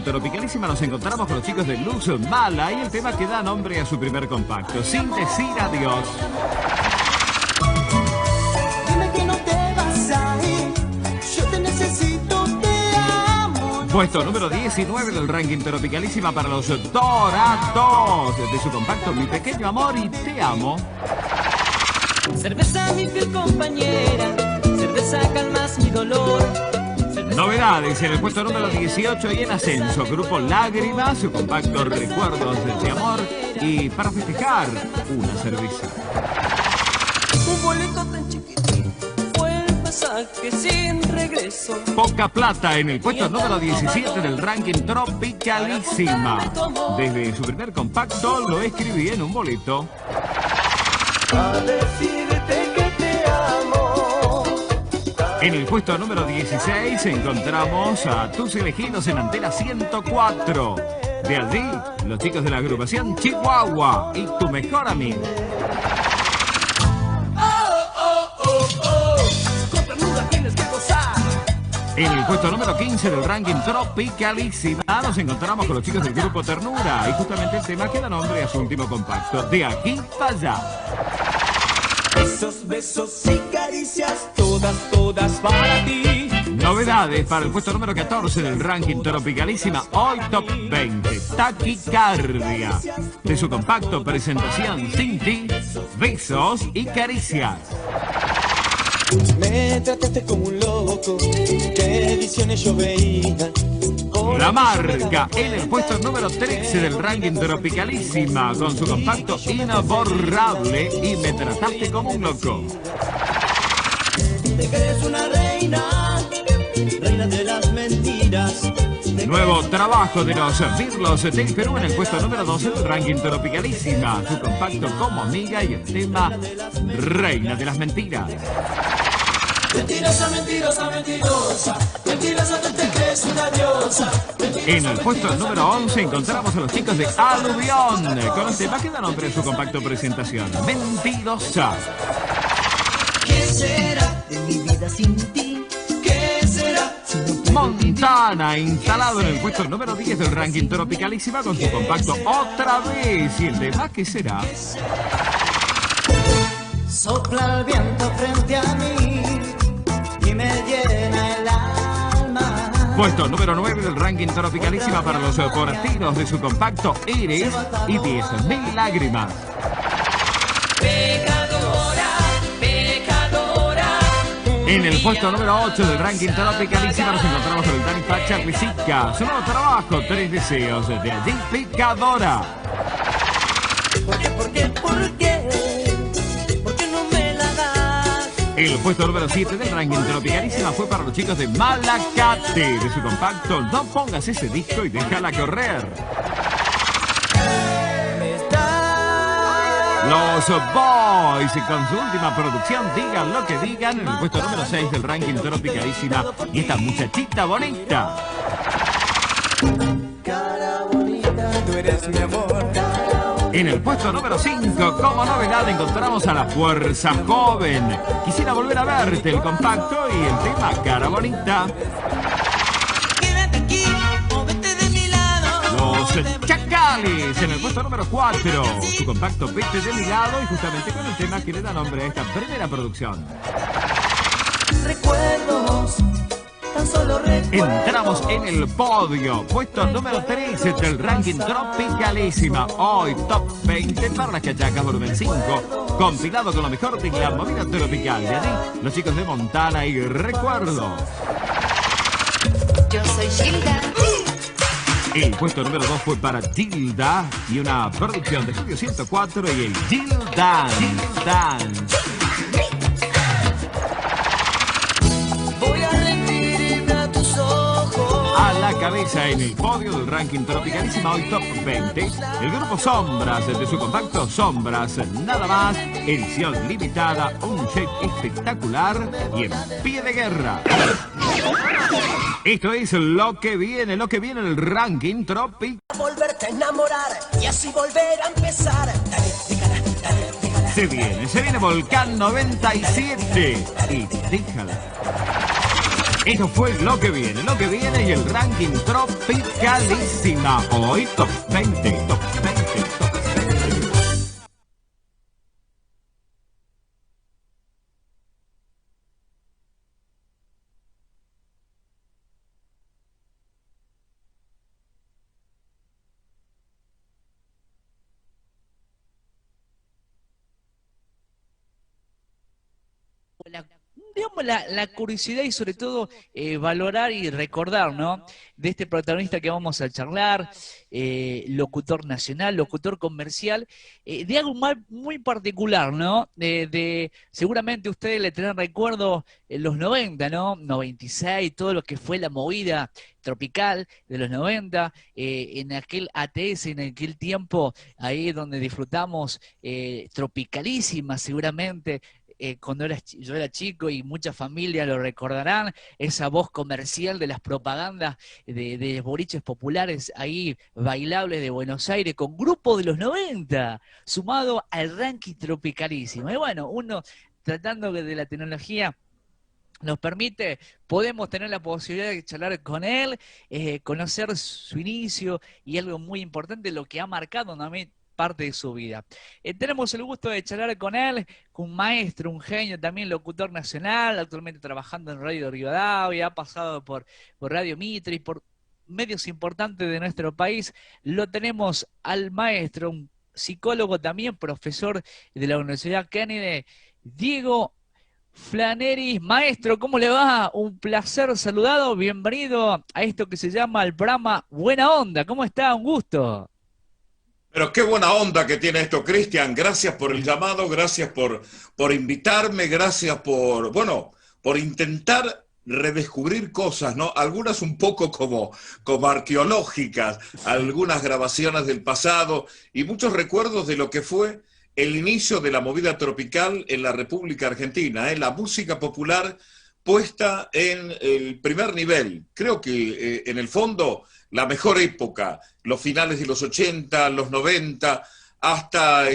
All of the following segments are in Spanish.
Tropicalísima nos encontramos con los chicos de Luz Mala y el tema que da nombre a su primer compacto, Sin Decir Adiós. Dime que no te vas a ir, yo te necesito, te amo. Puesto número 19 del ranking Tropicalísima para los Dorados, de su compacto Mi Pequeño Amor y Te Amo. Cerveza, mi fiel compañera, cerveza, calmas mi dolor. Novedades en el puesto número 18 y en ascenso, Grupo Lágrimas, su compacto Recuerdos de Amor y para festejar una cerveza. Un boleto tan chiquitito fue el pasaje sin regreso. Poca Plata en el puesto número 17 del ranking Tropicalísima. Desde su primer compacto lo escribí en un boleto. A decirte que te amo. En el puesto número 16 encontramos a Tus Elegidos en Antena 104. De allí, los chicos de la agrupación Chihuahua y Tu Mejor Amigo. Con ternura tienes que gozar. En el puesto número 15 del ranking Tropicalísima nos encontramos con los chicos del grupo Ternura y justamente el tema que da nombre a su último compacto, De Aquí para Allá. Esos besos y caricias, todas para ti. Novedades para el puesto número 14 del ranking Tropicalísima, hoy Top 20, Taquicardia. De su compacto presentación Sin Ti, Besos y Caricias. Me trataste como un loco, qué visiones yo veía. La Marca en el puesto número 13 del ranking Tropicalísima con su compacto Inaborrable y Me Trataste como un Loco. Te crees una reina, reina de las mentiras. Nuevo trabajo de los Birlos del Perú en el puesto número 12 del ranking Tropicalísima. Su compacto Como Amiga y el tema Reina de las Mentiras. Mentirosa, mentirosa, mentirosa, mentirosa, tú te crees una diosa. En el puesto número 11 encontramos a los chicos de Aluvión con el tema que da nombre a su compacto presentación, Mentirosa. ¿Qué será de mi vida sin ti? ¿Qué será? Montana, instalado en el puesto número 10 del ranking Tropicalísima con su compacto Otra Vez y el tema que será. Sopla el viento frente a mí y me llena el alma. Puesto número 9 del ranking Tropicalísima para los portiros de su compacto Eres y 10.000 lágrimas. Pecadora, pecadora. En el puesto número 8 del ranking Tropicalísima nos encontramos con el Dani Pacha Risica. Su nuevo trabajo, Tres Deseos, de allí Pecadora. ¿Por qué, por qué, por qué? ¿Por qué no me la das? El puesto número 7 del ranking Tropicalísima fue para los chicos de Malacate, de su compacto No Pongas Ese Disco y Déjala Correr. Los Boys con su última producción Digan Lo Que Digan en el puesto número 6 del ranking Tropicalísima y esta muchachita bonita. Cara bonita, tú eres mi amor. En el puesto número 5 como novedad encontramos a La Fuerza Joven. Quisiera volver a verte, el compacto y el tema Cara Bonita. Quédate aquí o vete de mi lado. Los Chacales en el puesto número 4. Su compacto Vete de mi lado y justamente con el tema que le da nombre a esta primera producción. Recuerdos, tan solo recuerdos. Entramos en el podio, puesto número 13 del ranking Tropicalísima. Hoy Top 20 para las Cachacas volumen 5, compilado con lo mejor de la movida tropical. De allí, los chicos de Montana y Recuerdo. Yo soy Gilda. El puesto número 2 fue para Gilda y una producción de Estudio 104 y el Gildan. Voy a referirme a tus ojos. A la cabeza en el podio del ranking Tropicalísima hoy Top 20, el grupo Sombras de su compacto Sombras, nada más, edición limitada, un shape espectacular y en pie de guerra. Esto es lo que viene en el ranking Tropic. Volverte a enamorar y así volver a empezar. Dale, déjala. Se viene Volcán 97 y déjala. Eso fue lo que viene y el ranking Tropicalísima. Hoy top 20, top 20, top 20. la, digamos, la curiosidad y sobre todo valorar y recordar, ¿no? De este protagonista que vamos a charlar, locutor nacional, locutor comercial, de algo muy particular, ¿no? Seguramente ustedes le tendrán recuerdo en los 90, ¿no? 96, todo lo que fue la movida tropical de los 90, en aquel ATS, en aquel tiempo, ahí donde disfrutamos Tropicalísima, seguramente, cuando yo era chico y mucha familia lo recordarán, esa voz comercial de las propagandas de boliches populares ahí bailables de Buenos Aires con grupo de los 90, sumado al ranking Tropicalísimo. Y bueno, uno tratando de la tecnología nos permite, podemos tener la posibilidad de charlar con él, conocer su inicio y algo muy importante, lo que ha marcado también parte de su vida. Tenemos el gusto de charlar con él, con un maestro, un genio, también locutor nacional, actualmente trabajando en Radio Rivadavia, ha pasado por Radio Mitre y por medios importantes de nuestro país. Lo tenemos al maestro, un psicólogo también, profesor de la Universidad Kennedy, Diego Flaneris. Maestro, ¿cómo le va? Un placer saludado, bienvenido a esto que se llama el programa Buena Onda. ¿Cómo está? Un gusto. Pero qué buena onda que tiene esto, Cristian. Gracias por el llamado, gracias por invitarme, gracias por intentar redescubrir cosas, ¿no? Algunas un poco como arqueológicas, algunas grabaciones del pasado y muchos recuerdos de lo que fue el inicio de la movida tropical en la República Argentina, la música popular puesta en el primer nivel. Creo que en el fondo la mejor época, los finales de los 80, los 90, hasta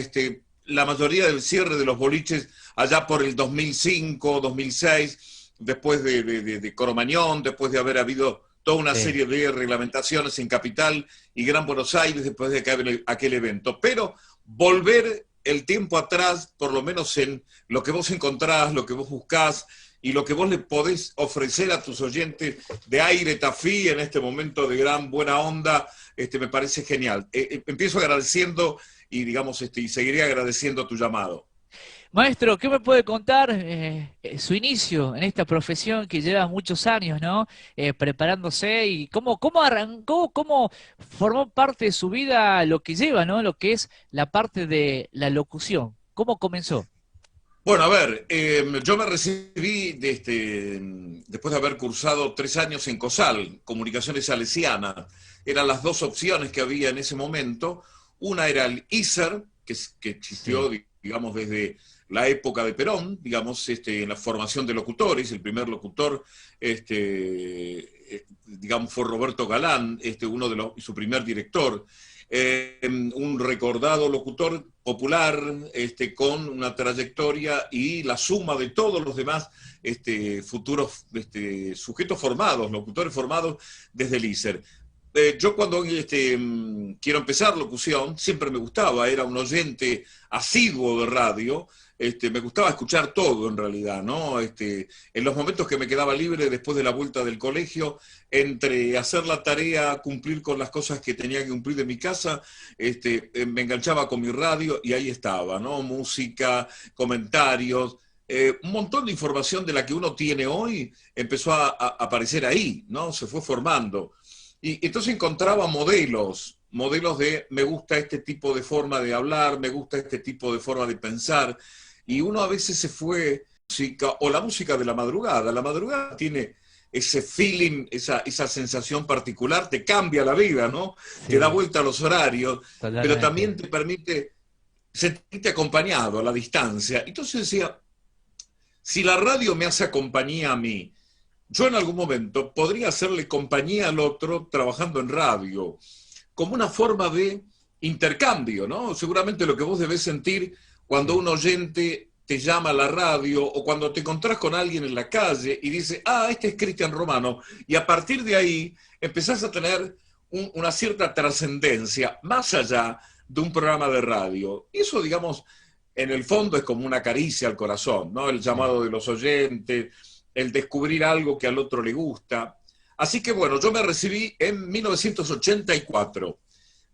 la mayoría del cierre de los boliches allá por el 2005, 2006, después de Cromañón, después de haber habido toda una serie de reglamentaciones en Capital y Gran Buenos Aires después de aquel evento. Pero volver el tiempo atrás, por lo menos en lo que vos encontrás, lo que vos buscás, y lo que vos le podés ofrecer a tus oyentes de Aire Tafí en este momento de gran buena onda, me parece genial. Empiezo agradeciendo y, digamos, y seguiré agradeciendo tu llamado. Maestro, ¿qué me puede contar su inicio en esta profesión que lleva muchos años, ¿no? Preparándose y cómo arrancó, cómo formó parte de su vida lo que lleva, ¿no? Lo que es la parte de la locución. ¿Cómo comenzó? Bueno, a ver, yo me recibí después de haber cursado 3 años en COSAL, Comunicaciones Salesianas. Eran las dos opciones que había en ese momento. Una era el ISER, que existió, digamos, desde la época de Perón, digamos, en la formación de locutores. El primer locutor, digamos, fue Roberto Galán, su primer director. Un recordado locutor popular con una trayectoria y la suma de todos los demás futuros sujetos formados, locutores formados desde el ISER. Yo cuando quiero empezar locución, siempre me gustaba, era un oyente asiduo de radio, me gustaba escuchar todo en realidad, ¿no? En los momentos que me quedaba libre después de la vuelta del colegio, entre hacer la tarea, cumplir con las cosas que tenía que cumplir de mi casa, me enganchaba con mi radio y ahí estaba, ¿no? Música, comentarios, un montón de información de la que uno tiene hoy empezó a aparecer ahí, ¿no? Se fue formando. Y entonces encontraba modelos de me gusta este tipo de forma de hablar, me gusta este tipo de forma de pensar, y uno a veces se fue o la música de la madrugada tiene ese feeling, esa sensación particular, te cambia la vida, ¿no? Sí. Te da vuelta a los horarios, totalmente. Pero también te permite sentirte acompañado a la distancia. Entonces decía, si la radio me hace compañía a mí, yo en algún momento podría hacerle compañía al otro trabajando en radio, como una forma de intercambio, ¿no? Seguramente lo que vos debés sentir cuando un oyente te llama a la radio o cuando te encontrás con alguien en la calle y dice, ah, este es Cristian Romano, y a partir de ahí empezás a tener una cierta trascendencia más allá de un programa de radio. Y eso, digamos, en el fondo es como una caricia al corazón, ¿no? El llamado de los oyentes, el descubrir algo que al otro le gusta. Así que bueno, yo me recibí en 1984.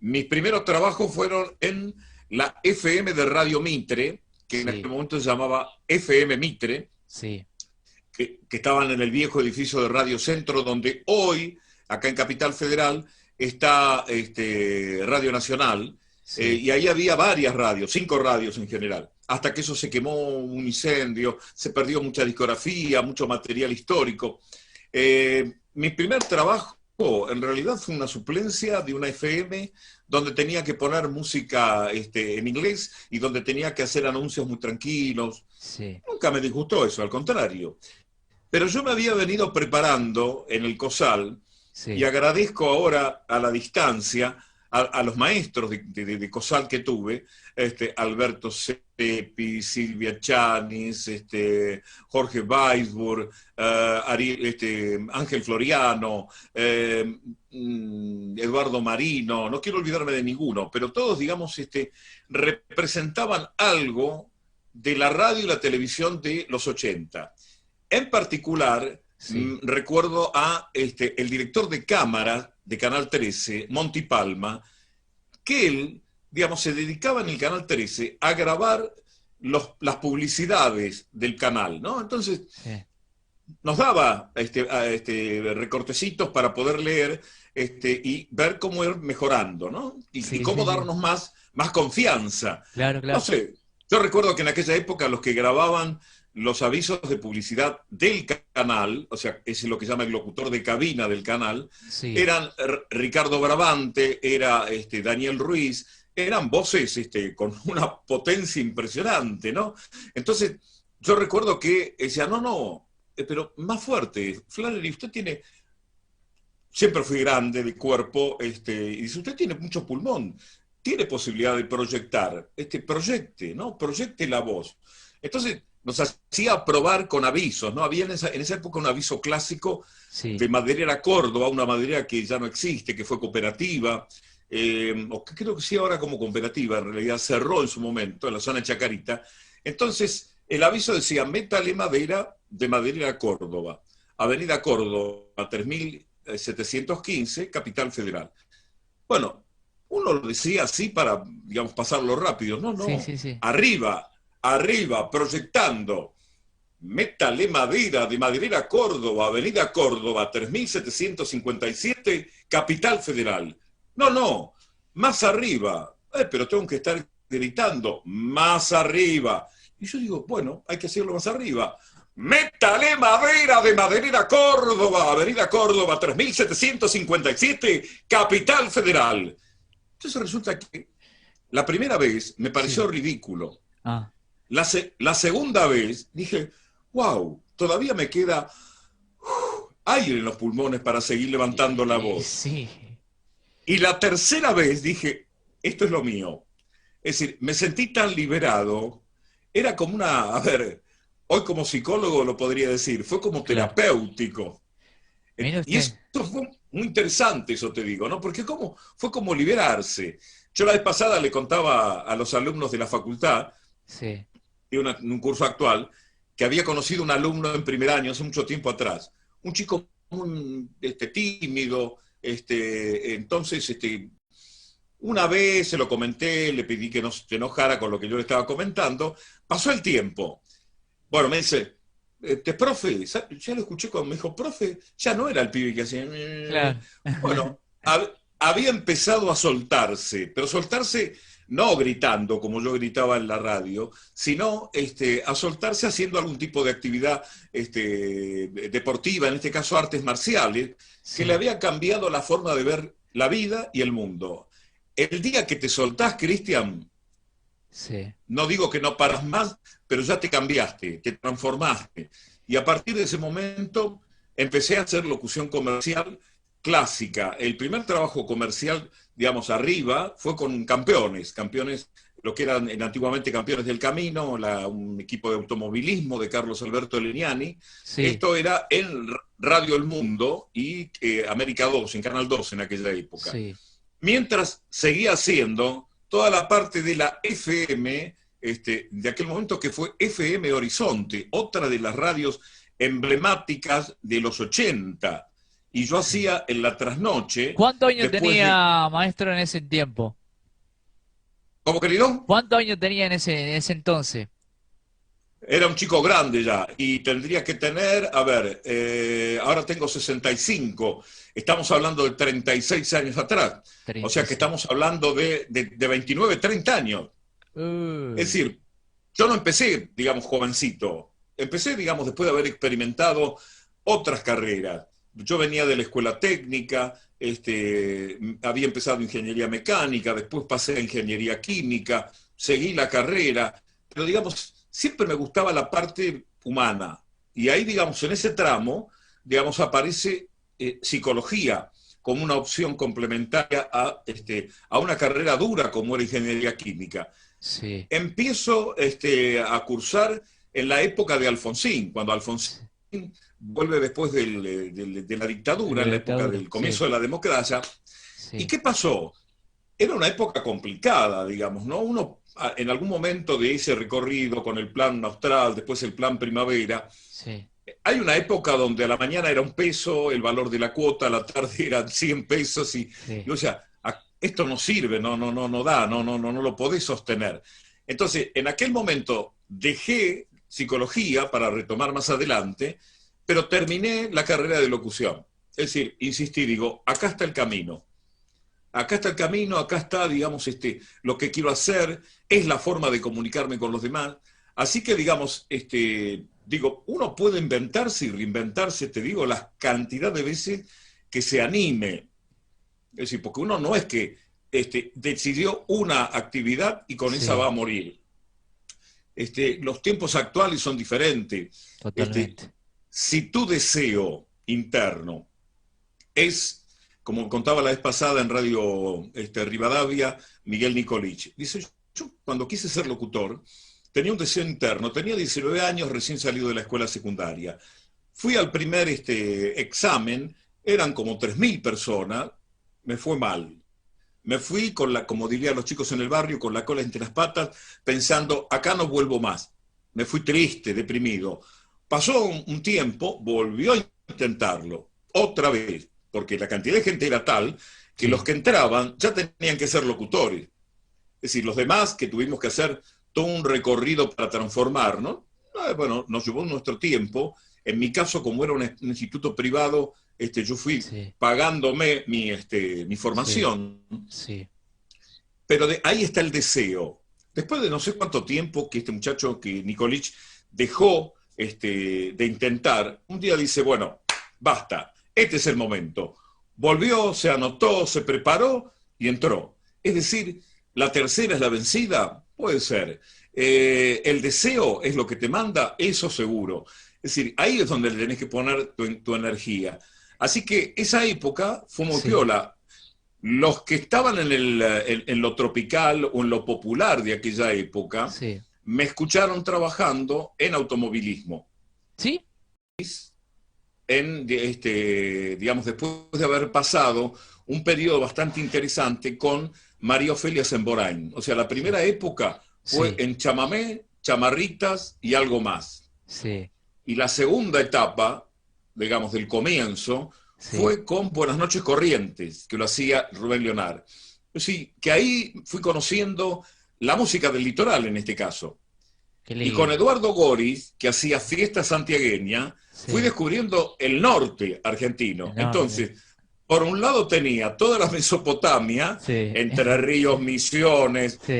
Mis primeros trabajos fueron en la FM de Radio Mitre, que en aquel momento se llamaba FM Mitre, que estaban en el viejo edificio de Radio Centro, donde hoy, acá en Capital Federal, está Radio Nacional, y ahí había varias radios, 5 radios en general, hasta que eso se quemó, un incendio, se perdió mucha discografía, mucho material histórico. Mi primer trabajo en realidad fue una suplencia de una FM donde tenía que poner música en inglés y donde tenía que hacer anuncios muy tranquilos. Nunca me disgustó eso, al contrario. Pero yo me había venido preparando en el COSAL, y agradezco ahora a la distancia a los maestros de COSAL que tuve, Alberto Seppi, Silvia Chanis, Jorge Weisburg, Ángel Floriano, Eduardo Marino, no quiero olvidarme de ninguno, pero todos, digamos, representaban algo de la radio y la televisión de los 80. En particular, recuerdo a el director de cámara de Canal 13, Monty Palma, que él, digamos, se dedicaba en el Canal 13 a grabar las publicidades del canal, ¿no? Entonces, nos daba recortecitos para poder leer y ver cómo ir mejorando, ¿no? Y cómo darnos más confianza. Claro. No sé, yo recuerdo que en aquella época los que grababan los avisos de publicidad del canal, o sea, es lo que se llama el locutor de cabina del canal, eran Ricardo Bravante, era Daniel Ruiz, eran voces con una potencia impresionante, ¿no? Entonces, yo recuerdo que decía, pero más fuerte, Flannery, usted tiene, siempre fui grande de cuerpo, y dice, usted tiene mucho pulmón, tiene posibilidad de proyectar, proyecte, ¿no? Proyecte la voz. Entonces, nos hacía probar con avisos, ¿no? Había en esa época un aviso clásico de Maderera Córdoba, una maderera que ya no existe, que fue cooperativa, o que creo que sí ahora como cooperativa, en realidad cerró en su momento, en la zona de Chacarita. Entonces, el aviso decía, métale madera de Maderera Córdoba, Avenida Córdoba, 3715, Capital Federal. Bueno, uno lo decía así para, digamos, pasarlo rápido. No, arriba, proyectando, métale madera de Maderera Córdoba, Avenida Córdoba, 3757, Capital Federal. No, más arriba. Pero tengo que estar gritando, más arriba. Y yo digo, bueno, hay que hacerlo más arriba. Métale madera de Maderera Córdoba, Avenida Córdoba, 3757, Capital Federal. Entonces resulta que la primera vez me pareció ridículo. La segunda vez dije, wow, todavía me queda aire en los pulmones para seguir levantando la voz. Y la tercera vez dije, esto es lo mío. Es decir, me sentí tan liberado, era como hoy como psicólogo lo podría decir, fue como terapéutico. Y eso fue muy interesante, eso te digo, ¿no? Porque fue como liberarse. Yo la vez pasada le contaba a los alumnos de la facultad, de un curso actual, que había conocido un alumno en primer año, hace mucho tiempo atrás, un chico muy tímido, entonces una vez se lo comenté, le pedí que no se enojara con lo que yo le estaba comentando, pasó el tiempo. Bueno, me dice, profe, ya lo escuché cuando me dijo, profe, ya no era el pibe que hacía... Claro. Bueno, había empezado a soltarse, pero soltarse no gritando como yo gritaba en la radio, sino a soltarse haciendo algún tipo de actividad deportiva, en este caso artes marciales, que le había cambiado la forma de ver la vida y el mundo. El día que te soltás, Cristian, no digo que no paras más, pero ya te cambiaste, te transformaste. Y a partir de ese momento empecé a hacer locución comercial clásica. El primer trabajo comercial, digamos, arriba, fue con Campeones lo que eran antiguamente Campeones del Camino, un equipo de automovilismo de Carlos Alberto Legnani. Sí, Esto era en Radio El Mundo y América 2, en Canal 2 en aquella época. sí. Mientras seguía haciendo toda la parte de la FM, de aquel momento que fue FM Horizonte, otra de las radios emblemáticas de los 80. Y yo hacía en la trasnoche. ¿Cuántos años después tenía, maestro, en ese tiempo? ¿Cómo, querido? ¿Cuántos años tenía en ese entonces? Era un chico grande ya y tendría que tener, a ver, ahora tengo 65, estamos hablando de 36 años atrás, o sea que 36. estamos hablando de 29, 30 años. Uh, Es decir, yo no empecé, digamos, jovencito, empecé, digamos, después de haber experimentado otras carreras. Yo venía de la escuela técnica, había empezado ingeniería mecánica, después pasé a ingeniería química, seguí la carrera, pero digamos, siempre me gustaba la parte humana. Y ahí, digamos, en ese tramo, digamos, aparece psicología como una opción complementaria a una carrera dura como era ingeniería química. sí, Empiezo a cursar en la época de Alfonsín, cuando Alfonsín vuelve después de la dictadura, en la época del comienzo de la democracia. sí, ¿Y qué pasó? Era una época complicada, digamos, ¿no? Uno en algún momento de ese recorrido con el plan austral, después el plan primavera, sí, hay una época donde a la mañana era 1 peso, el valor de la cuota, a la tarde eran 100 pesos, y sí, o sea, esto no sirve, no da, no lo podés sostener. Entonces, en aquel momento dejé psicología para retomar más adelante, pero terminé la carrera de locución. Es decir, insistí, digo, acá está el camino. Acá está el camino, acá está, digamos, lo que quiero hacer, es la forma de comunicarme con los demás. Así que, digamos, digo, uno puede inventarse y reinventarse, te digo, la cantidad de veces que se anime. Es decir, porque uno no es que decidió una actividad y con sí, esa va a morir. Los tiempos actuales son diferentes. totalmente. Si tu deseo interno es, como contaba la vez pasada en Radio Rivadavia, Miguel Nicolich, dice, yo cuando quise ser locutor, tenía un deseo interno, tenía 19 años, recién salido de la escuela secundaria. Fui al primer examen, eran como 3.000 personas, me fue mal. Me fui, como dirían los chicos en el barrio, con la cola entre las patas, pensando, acá no vuelvo más. Me fui triste, deprimido. Pasó un tiempo, volvió a intentarlo, otra vez, porque la cantidad de gente era tal que Sí. los que entraban ya tenían que ser locutores. Es decir, los demás que tuvimos que hacer todo un recorrido para transformarnos, bueno, nos llevó nuestro tiempo. En mi caso, como era un instituto privado, yo fui Sí, pagándome mi formación, sí, pero ahí está el deseo. Después de no sé cuánto tiempo que este muchacho, que Nicolich, dejó de intentar, un día dice, bueno, basta, este es el momento. Volvió, se anotó, se preparó y entró. Es decir, la tercera es la vencida, puede ser. El deseo es lo que te manda, eso seguro. Es decir, ahí es donde le tenés que poner tu energía. Así que esa época fue muy sí, piola. Los que estaban en lo tropical o en lo popular de aquella época, sí. me escucharon trabajando en automovilismo. ¿Sí? Digamos, después de haber pasado un periodo bastante interesante con María Ofelia Semborain. O sea, la primera época fue Sí, en chamamé, chamarritas y algo más. sí, Y la segunda etapa, digamos, del comienzo, sí. fue con Buenas noches Corrientes, que lo hacía Rubén Leonard. Sí, que ahí fui conociendo la música del litoral en este caso. Qué Y con lindo. Eduardo Goris, que hacía fiesta santiagueña, Sí, fui descubriendo el norte argentino. enorme. Entonces, por un lado tenía toda la Mesopotamia, Sí, Entre Ríos, Misiones, sí,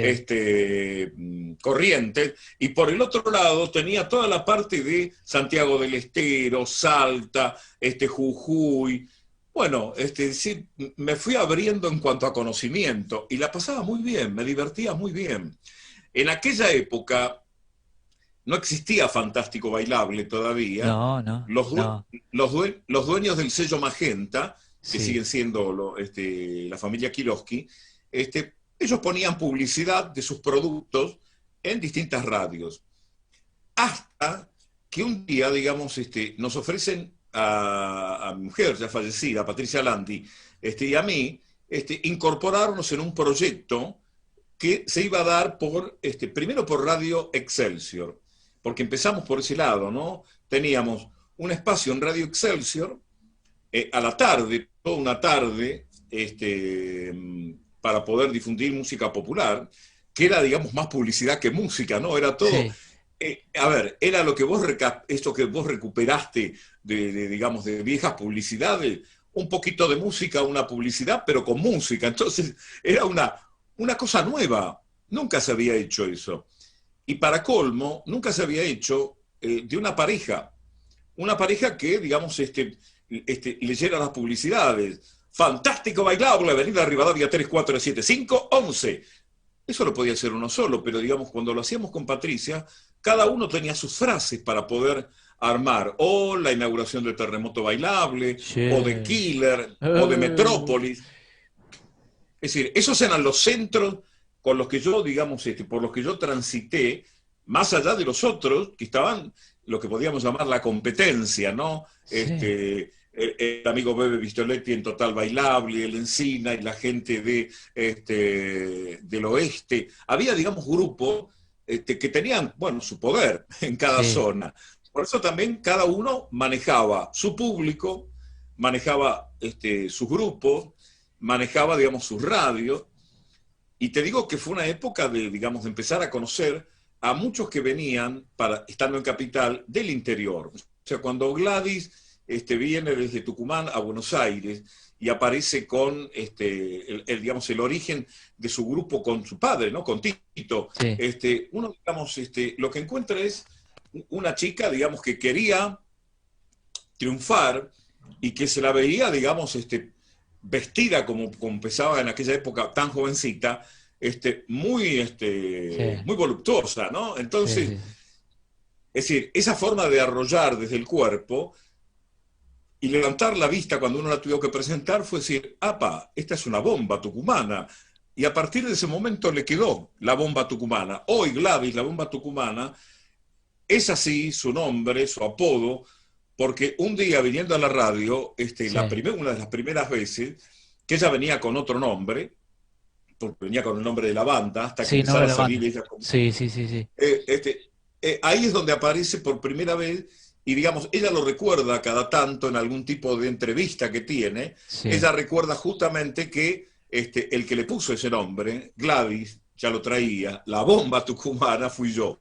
Corrientes, y por el otro lado tenía toda la parte de Santiago del Estero, Salta, Jujuy. Bueno, sí, me fui abriendo en cuanto a conocimiento y la pasaba muy bien, me divertía muy bien. En aquella época no existía Fantástico Bailable todavía. no, no, Los, no. los dueños del sello Magenta, que Sí, siguen siendo la familia Kiloski, ellos ponían publicidad de sus productos en distintas radios. Hasta que un día, digamos, nos ofrecen a mi mujer ya fallecida, Patricia Landi, y a mí, incorporarnos en un proyecto que se iba a dar primero por Radio Excelsior, porque empezamos por ese lado, ¿no? Teníamos un espacio en Radio Excelsior, a la tarde, toda una tarde, para poder difundir música popular, que era, digamos, más publicidad que música, ¿no? Era todo... Sí. A ver, era lo que esto que vos recuperaste digamos, de viejas publicidades, un poquito de música, una publicidad, pero con música. Entonces, era una cosa nueva. Nunca se había hecho eso. Y para colmo, nunca se había hecho de una pareja. Una pareja que, digamos, leyera las publicidades. Fantástico bailable, Avenida Rivadavia 347511. Eso lo podía hacer uno solo, pero digamos, cuando lo hacíamos con Patricia, cada uno tenía sus frases para poder armar, o la inauguración de Terremoto Bailable, Sí. o de Killer, o de Metrópolis. Es decir, esos eran los centros con los que yo, digamos, por los que yo transité, más allá de los otros, que estaban lo que podíamos llamar la competencia, ¿no? Sí. El amigo Bebe Vistoletti en Total Bailable, el Encina y la gente del oeste. Había, digamos, grupos que tenían, bueno, su poder en cada Sí. zona. Por eso también cada uno manejaba su público, manejaba sus grupos, manejaba, digamos, sus radios. Y te digo que fue una época de, digamos, de empezar a conocer a muchos que venían, estando en Capital, del interior. O sea, cuando Gladys viene desde Tucumán a Buenos Aires y aparece con digamos, el origen de su grupo con su padre, ¿no? Con Tito. Sí. Uno, digamos, lo que encuentra es una chica, digamos, que quería triunfar y que se la veía, digamos, vestida como empezaba en aquella época tan jovencita, muy, Sí. muy voluptuosa, ¿no? Entonces, Sí, sí. es decir, esa forma de arrollar desde el cuerpo y levantar la vista cuando uno la tuvo que presentar fue decir, ¡apa! Esta es una bomba tucumana. Y a partir de ese momento le quedó la bomba tucumana. Hoy Gladys, la bomba tucumana, es así su nombre, su apodo, porque un día viniendo a la radio, Sí. una de las primeras veces, que ella venía con otro nombre, porque venía con el nombre de la banda, hasta que Sí, no empezara me a la salir banda. ella como... Sí, sí, sí, sí. Ahí es donde aparece por primera vez, y digamos, ella lo recuerda cada tanto en algún tipo de entrevista que tiene, Sí. ella recuerda justamente que el que le puso ese nombre, Gladys, ya lo traía, la bomba tucumana fui yo.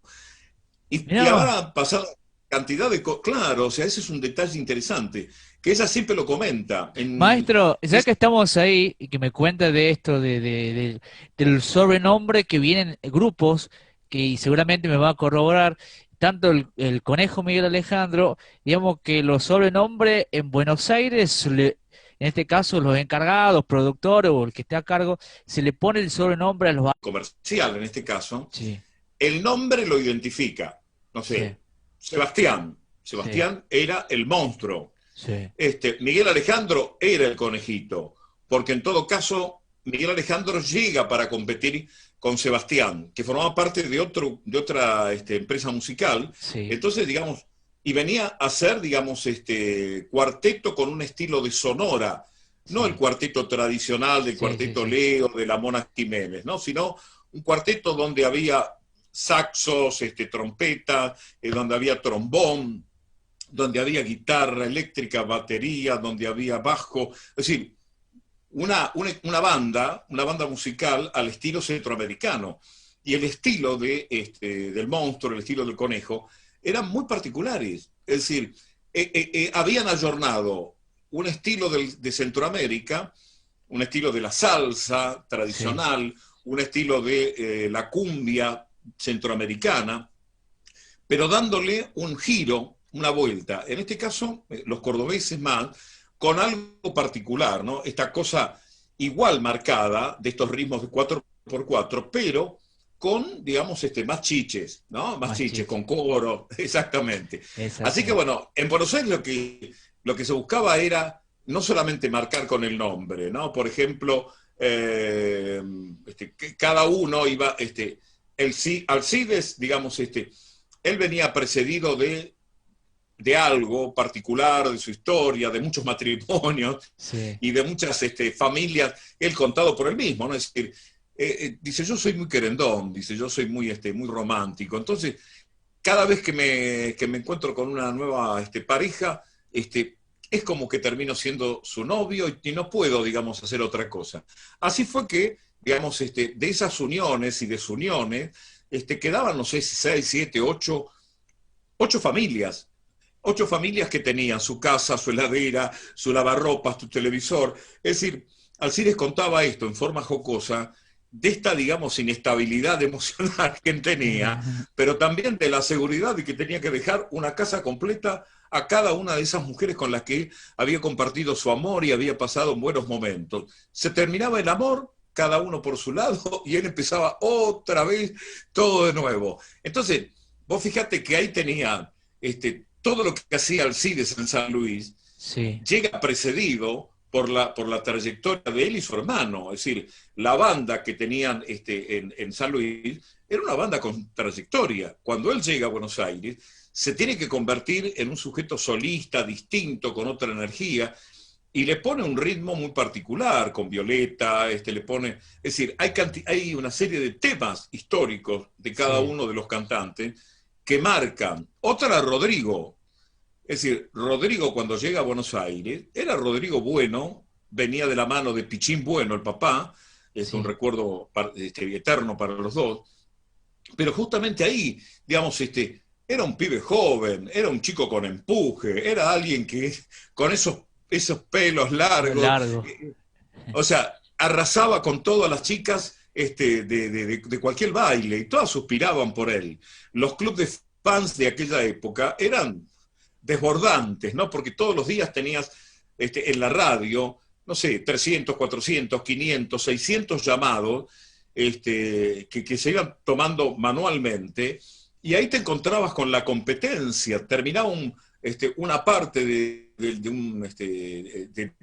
Y Mirá vos. ahora han pasado cantidad de cosas, claro, o sea, ese es un detalle interesante, que ella siempre lo comenta. Maestro, ya que estamos ahí y que me cuenta de esto, del sobrenombre que vienen grupos, que y seguramente me va a corroborar, tanto el Conejo Miguel Alejandro, digamos que los sobrenombres en Buenos Aires, en este caso los encargados, productores o el que esté a cargo, se le pone el sobrenombre a los... Comercial, en este caso, Sí, el nombre lo identifica, no sé, Sebastián. Sebastián era el monstruo. sí, Miguel Alejandro era el conejito, porque en todo caso Miguel Alejandro llega para competir con Sebastián, que formaba parte de otra empresa musical. sí, Entonces, digamos, y venía a ser, digamos, cuarteto con un estilo de sonora, no sí. el cuarteto tradicional del Sí, cuarteto sí, sí. Leo, de la Mona Jiménez, ¿no? Sino un cuarteto donde había saxos, trompeta, donde había trombón, donde había guitarra eléctrica, batería, donde había bajo, es decir, una banda musical al estilo centroamericano. Y el estilo del monstruo, el estilo del conejo, eran muy particulares. Es decir, habían ayornado un estilo de Centroamérica, un estilo de la salsa tradicional, un estilo de la cumbia centroamericana, pero dándole un giro, una vuelta. En este caso, los cordobeses más, con algo particular, ¿no? Esta cosa igual marcada de estos ritmos de 4x4, pero con, digamos, más chiches, ¿no? Más chiches, con coro, exactamente. Así que bueno, en Buenos Aires lo que se buscaba era no solamente marcar con el nombre, ¿no? Por ejemplo, que cada uno iba, Alcides, digamos, él venía precedido de algo particular, de su historia, de muchos matrimonios Sí. y de muchas familias, él contado por él mismo, ¿no? Es decir, dice, yo soy muy querendón, dice, yo soy muy romántico. Entonces, cada vez que me encuentro con una nueva pareja, es como que termino siendo su novio y no puedo, digamos, hacer otra cosa. Así fue que, digamos, de esas uniones y desuniones, quedaban, no sé, 6, 7, 8 familias. 8 familias que tenían su casa, su heladera, su lavarropas, su televisor. Es decir, Alcides contaba esto en forma jocosa, de esta, digamos, inestabilidad emocional que él tenía, pero también de la seguridad de que tenía que dejar una casa completa a cada una de esas mujeres con las que había compartido su amor y había pasado buenos momentos. Se terminaba el amor, cada uno por su lado, y él empezaba otra vez todo de nuevo. Entonces, vos fíjate que ahí tenía todo lo que hacía Alcides en San Luis, Sí. llega precedido por la trayectoria de él y su hermano. Es decir, la banda que tenían en San Luis era una banda con trayectoria. Cuando él llega a Buenos Aires, se tiene que convertir en un sujeto solista, distinto, con otra energía, y le pone un ritmo muy particular, con Violeta, le pone... Es decir, hay una serie de temas históricos de cada Sí. uno de los cantantes que marcan. Otra, Rodrigo. Es decir, Rodrigo cuando llega a Buenos Aires, era Rodrigo Bueno, venía de la mano de Pichín Bueno, el papá, es un Sí. recuerdo eterno para los dos, pero justamente ahí, digamos, era un pibe joven, era un chico con empuje, era alguien que con esos pelos largos, Largo. o sea, arrasaba con todas las chicas de cualquier baile, y todas suspiraban por él. Los clubes de fans de aquella época eran desbordantes, ¿no? Porque todos los días tenías en la radio, no sé, 300, 400, 500, 600 llamados que se iban tomando manualmente, y ahí te encontrabas con la competencia. Terminaba una parte del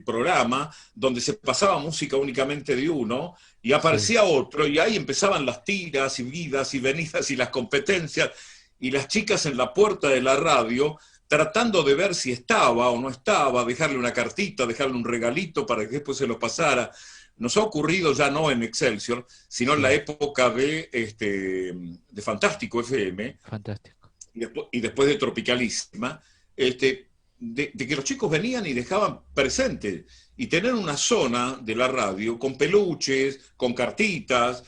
programa donde se pasaba música únicamente de uno, y Sí. aparecía otro, y ahí empezaban las tiras y vidas y venidas y las competencias, y las chicas en la puerta de la radio tratando de ver si estaba o no estaba, dejarle una cartita, dejarle un regalito para que después se lo pasara. Nos ha ocurrido ya no en Excelsior, sino en la Sí. época de Fantástico FM Fantástico. y después de Tropicalísima, de que los chicos venían y dejaban presente, y tener una zona de la radio con peluches, con cartitas,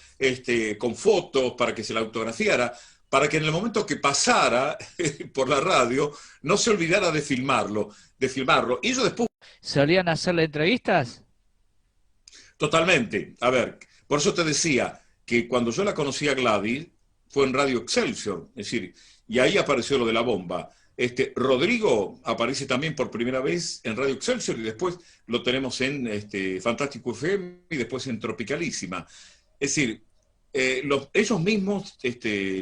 con fotos para que se la autografiara, para que en el momento que pasara por la radio no se olvidara de filmarlo. Y ellos después, ¿Solían hacerle entrevistas? totalmente, a ver, por eso te decía que cuando yo la conocí a Gladys, fue en Radio Excelsior, es decir, y ahí apareció lo de la bomba. Rodrigo aparece también por primera vez en Radio Excelsior, y después lo tenemos en Fantástico FM y después en Tropicalísima. Es decir, ellos mismos,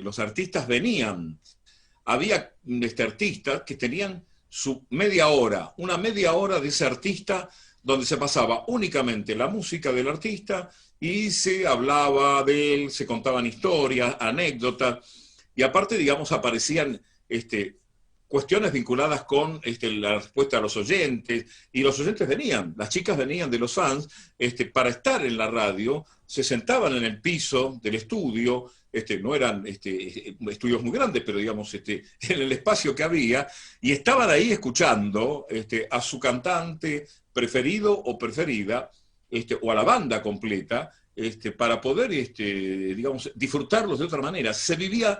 los artistas venían. Había artistas que tenían su una media hora de ese artista, donde se pasaba únicamente la música del artista y se hablaba de él, se contaban historias, anécdotas, y aparte, digamos, aparecían cuestiones vinculadas con la respuesta a los oyentes, y los oyentes venían, las chicas venían de los fans, para estar en la radio, se sentaban en el piso del estudio, no eran estudios muy grandes, pero digamos, en el espacio que había, y estaban ahí escuchando a su cantante preferido o preferida, o a la banda completa, para poder, digamos, disfrutarlos de otra manera. Se vivía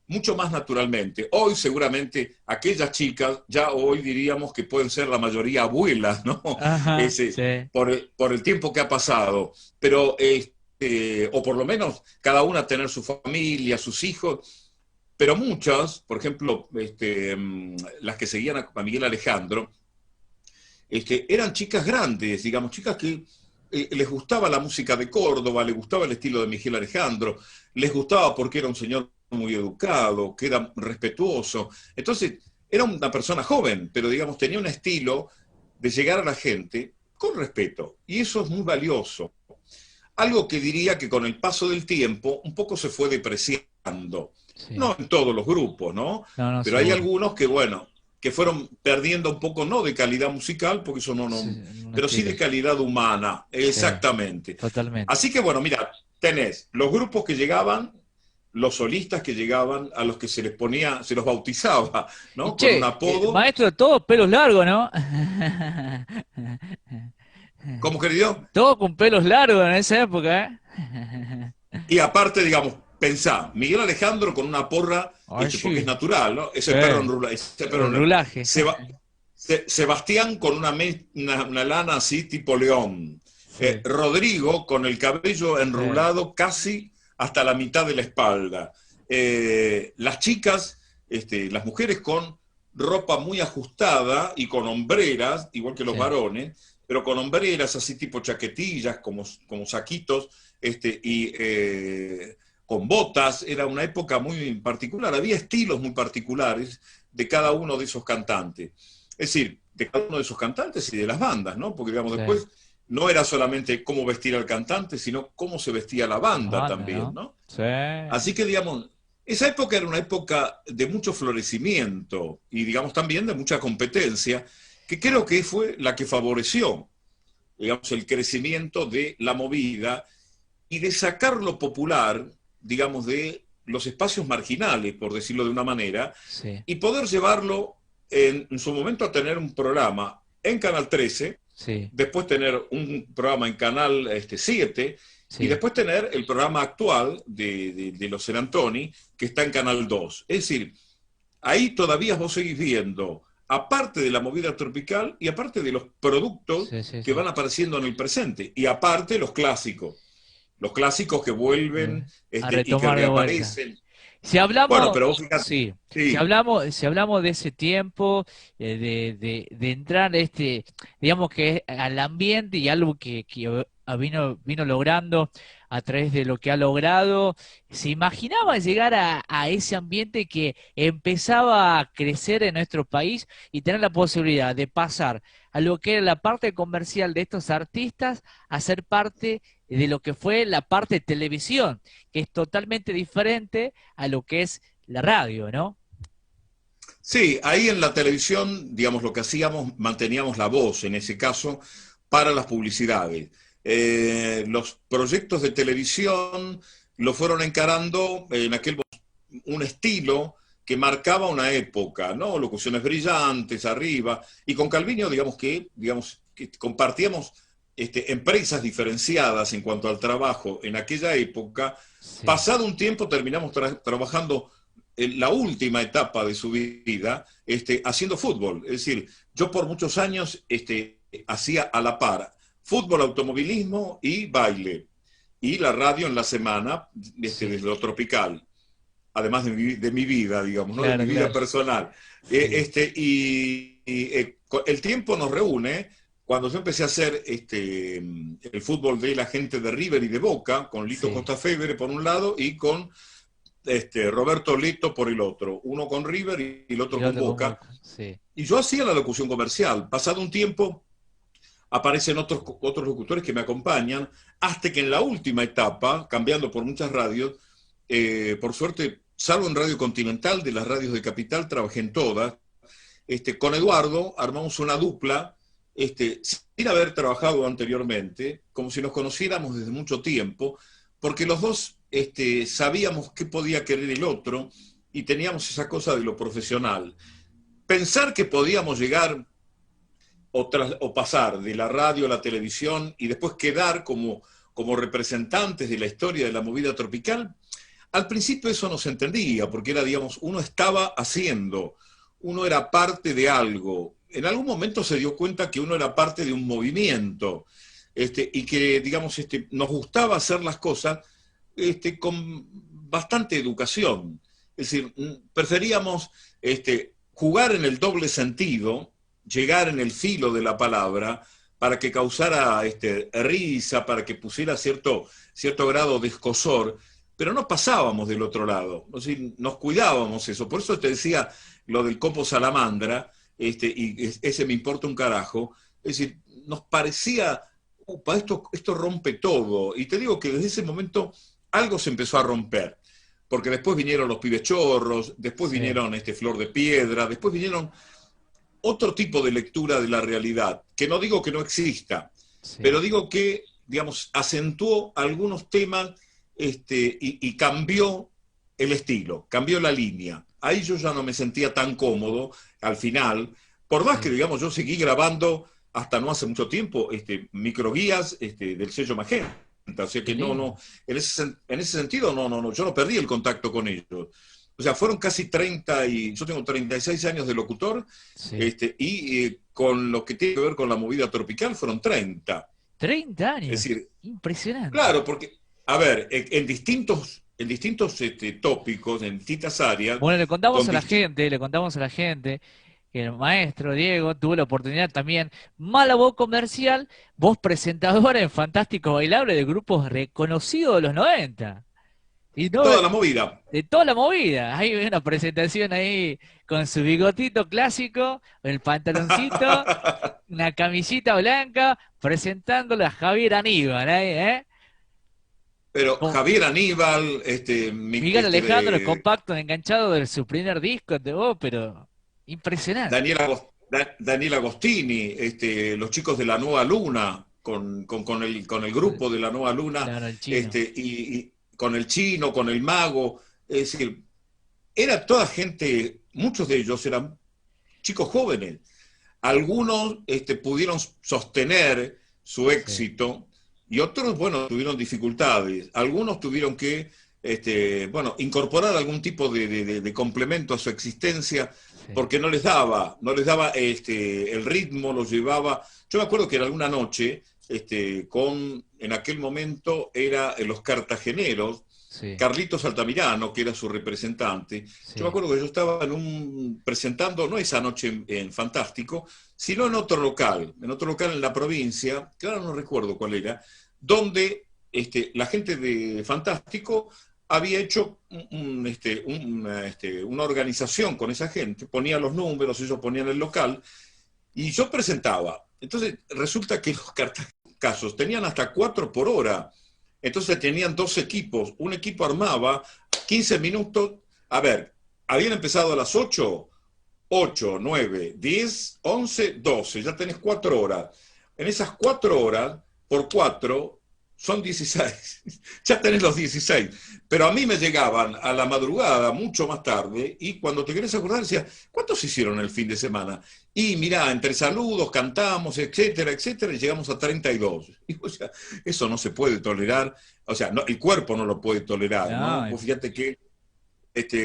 mucho más naturalmente. Hoy seguramente aquellas chicas, ya hoy diríamos que pueden ser la mayoría abuelas, ¿no? Ajá, sí. Por el tiempo que ha pasado, pero, o por lo menos cada una tener su familia, sus hijos, pero muchas, por ejemplo, las que seguían a Miguel Alejandro, eran chicas grandes, digamos, chicas que les gustaba la música de Córdoba, les gustaba el estilo de Miguel Alejandro, les gustaba porque era un señor muy educado, que era respetuoso. Entonces, era una persona joven, pero digamos, tenía un estilo de llegar a la gente con respeto. Y eso es muy valioso. algo que diría que con el paso del tiempo un poco se fue depreciando. Sí. No en todos los grupos, ¿no? No, Pero hay seguro. algunos que, bueno, que fueron perdiendo un poco, no de calidad musical, porque eso Sí, un pero sí de estilo. calidad humana, Sí, exactamente. totalmente. Así que, bueno, mira, tenés los grupos que llegaban, los solistas que llegaban, a los que se les ponía, se los bautizaba, Y ¿no? Con un che, apodo. maestro, todos pelos largos, ¿no? ¿Cómo, querido? Todos con pelos largos en esa época, ¿eh? Y aparte, digamos, pensá, Miguel Alejandro con una porra, Ay, porque es sí. natural, ¿no? Ese Sí. perro enrula, ese perro El enrula. rulaje. Sebastián con una lana así tipo león. Sí, Rodrigo con el cabello sí, enrulado casi hasta la mitad de la espalda. Las chicas, las mujeres con ropa muy ajustada y con hombreras, igual que los sí, varones, pero con hombreras así tipo chaquetillas, como saquitos, con botas. Era una época muy particular, había estilos muy particulares de cada uno de esos cantantes. Es decir, de cada uno de esos cantantes y de las bandas, ¿no? Porque, digamos, sí. después no era solamente cómo vestir al cantante, sino cómo se vestía la La banda banda, también, ¿no? ¿no? Sí. Así que, digamos, esa época era una época de mucho florecimiento y, digamos, también de mucha competencia, que creo que fue la que favoreció, digamos, el crecimiento de la movida y de sacar lo popular, digamos, de los espacios marginales, por decirlo de una manera, Sí, y poder llevarlo en su momento a tener un programa en Canal 13, sí, después tener un programa en Canal 7, y sí. después tener el programa actual de los Serantoni, que está en Canal 2. Es decir, ahí todavía vos seguís viendo, aparte de la movida tropical y aparte de los productos Sí, sí, que sí. van apareciendo en el presente, y aparte los clásicos que vuelven A y que retomar de vuelta. reaparecen. Si Bueno, hablamos, pero vos fíjate, sí, sí, si hablamos de ese tiempo, de entrar digamos que al ambiente y algo que vino logrando a través de lo que ha logrado, ¿se imaginaba llegar a ese ambiente que empezaba a crecer en nuestro país y tener la posibilidad de pasar a lo que era la parte comercial de estos artistas a ser parte de lo que fue la parte de televisión, que es totalmente diferente a lo que es la radio, ¿no? sí, ahí en la televisión, digamos, lo que hacíamos, manteníamos la voz, en ese caso, para las publicidades. Los proyectos de televisión lo fueron encarando en aquel un estilo que marcaba una época, ¿no? Locuciones brillantes arriba, y con Calviño, digamos que compartíamos empresas diferenciadas en cuanto al trabajo en aquella época. Sí, Pasado un tiempo terminamos trabajando en la última etapa de su vida haciendo fútbol. Es decir, yo por muchos años hacía a la par fútbol, automovilismo y baile. Y la radio en la semana, sí, desde lo tropical, además de mi vida, digamos, ¿no? De mi claro, vida claro. personal. Sí, El tiempo nos reúne. Cuando yo empecé a hacer el fútbol de la gente de River y de Boca, con Lito sí, Costafevere por un lado y con Roberto Lito por el otro, uno con River y el y otro lo con otro con Boca, Boca, sí, y yo hacía la locución comercial. Pasado un tiempo aparecen otros locutores que me acompañan, hasta que en la última etapa, cambiando por muchas radios, por suerte, salvo en Radio Continental, de las radios de Capital, trabajé en todas. Con Eduardo armamos una dupla, sin haber trabajado anteriormente, como si nos conociéramos desde mucho tiempo, porque los dos sabíamos qué podía querer el otro y teníamos esa cosa de lo profesional. Pensar que podíamos llegar o pasar de la radio a la televisión y después quedar como representantes de la historia de la movida tropical, al principio eso no se entendía, porque era, digamos, uno estaba haciendo, uno era parte de algo. En algún momento se dio cuenta que uno era parte de un movimiento, y que, digamos, nos gustaba hacer las cosas con bastante educación. Es decir, preferíamos jugar en el doble sentido, llegar en el filo de la palabra, para que causara risa, para que pusiera cierto grado de escosor, pero no pasábamos del otro lado, es decir, nos cuidábamos eso. Por eso te decía lo del copo salamandra, y ese me importa un carajo. Es decir, nos parecía upa, esto rompe todo. Y te digo que desde ese momento algo se empezó a romper. Porque después vinieron los Pibes Chorros, después Sí. vinieron Flor de Piedra, después vinieron otro tipo de lectura de la realidad, que no digo que no exista, Sí. pero digo que, digamos, acentuó algunos temas y cambió el estilo, cambió la línea. Ahí yo ya no me sentía tan cómodo al final, por más Sí. que, digamos, yo seguí grabando hasta no hace mucho tiempo microguías del sello Magenta. O sea que Qué lindo. en ese sentido, yo no perdí el contacto con ellos. O sea, fueron casi 30 yo tengo 36 años de locutor, Sí. Con lo que tiene que ver con la movida tropical fueron 30. 30 años. Es decir, Impresionante. claro, porque, a ver, en distintos tópicos, en distintas áreas, Bueno, con le contamos a la gente que el maestro Diego tuvo la oportunidad también, mala voz comercial, voz presentadora en Fantástico Bailable de grupos reconocidos de los 90. Y no toda la movida. de toda la movida. Hay una presentación ahí con su bigotito clásico, el pantaloncito, una camisita blanca, presentándole a Javier Aníbal, ¿eh? Pero Con Javier Aníbal, Miguel Alejandro, el compacto enganchado de su primer disco de voz, pero impresionante. Daniel Agostini, los chicos de La Nueva Luna, con el grupo de La Nueva Luna, Claro, el chino. y con el Chino, con el Mago, es decir, era toda gente, muchos de ellos eran chicos jóvenes. Algunos pudieron sostener su éxito y otros, bueno, tuvieron dificultades. Algunos tuvieron que, incorporar algún tipo de complemento a su existencia Sí. porque no les daba el ritmo, los llevaba. Yo me acuerdo que en alguna noche, en aquel momento era los cartageneros, Sí, Carlitos Altamirano, que era su representante. sí. Yo me acuerdo que yo estaba presentando, no esa noche en Fantástico, sino en otro local en la provincia, que ahora no recuerdo cuál era, donde la gente de Fantástico había hecho una organización con esa gente, ponía los números, ellos ponían el local, y yo presentaba. Entonces resulta que los cartazos tenían hasta 4 por hora. Entonces tenían 2 equipos. Un equipo armaba 15 minutos. A ver, habían empezado a las 8, 9, 10, 11, 12. Ya tenés 4 horas. En esas 4 horas, por 4, son 16. Ya tenés los 16. Pero a mí me llegaban a la madrugada, mucho más tarde, y cuando te querés acordar, decía, ¿cuántos hicieron el fin de semana? Y mirá, entre saludos, cantamos, etcétera, etcétera, y llegamos a 32. Y, o sea, eso no se puede tolerar, o sea, no, el cuerpo no lo puede tolerar, ¿no? Pues fíjate que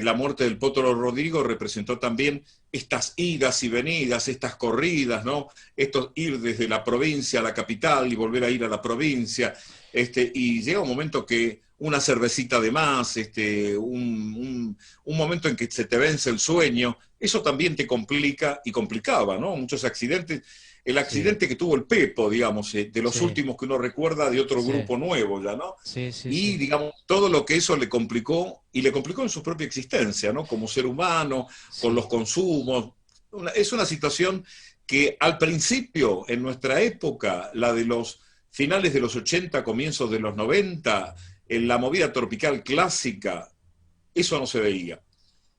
la muerte del Potro Rodrigo representó también estas idas y venidas, estas corridas, ¿no? Estos ir desde la provincia a la capital y volver a ir a la provincia, y llega un momento que una cervecita de más, un momento en que se te vence el sueño, eso también te complica y complicaba, ¿no? Muchos accidentes. El accidente que tuvo el Pepo, digamos, de los últimos que uno recuerda de otro grupo nuevo ya, ¿no? Y, digamos, todo lo que eso le complicó, y le complicó en su propia existencia, ¿no? Como ser humano, con los consumos. Es una situación que al principio, en nuestra época, la de los finales de los 80, comienzos de los 90, en la movida tropical clásica, eso no se veía.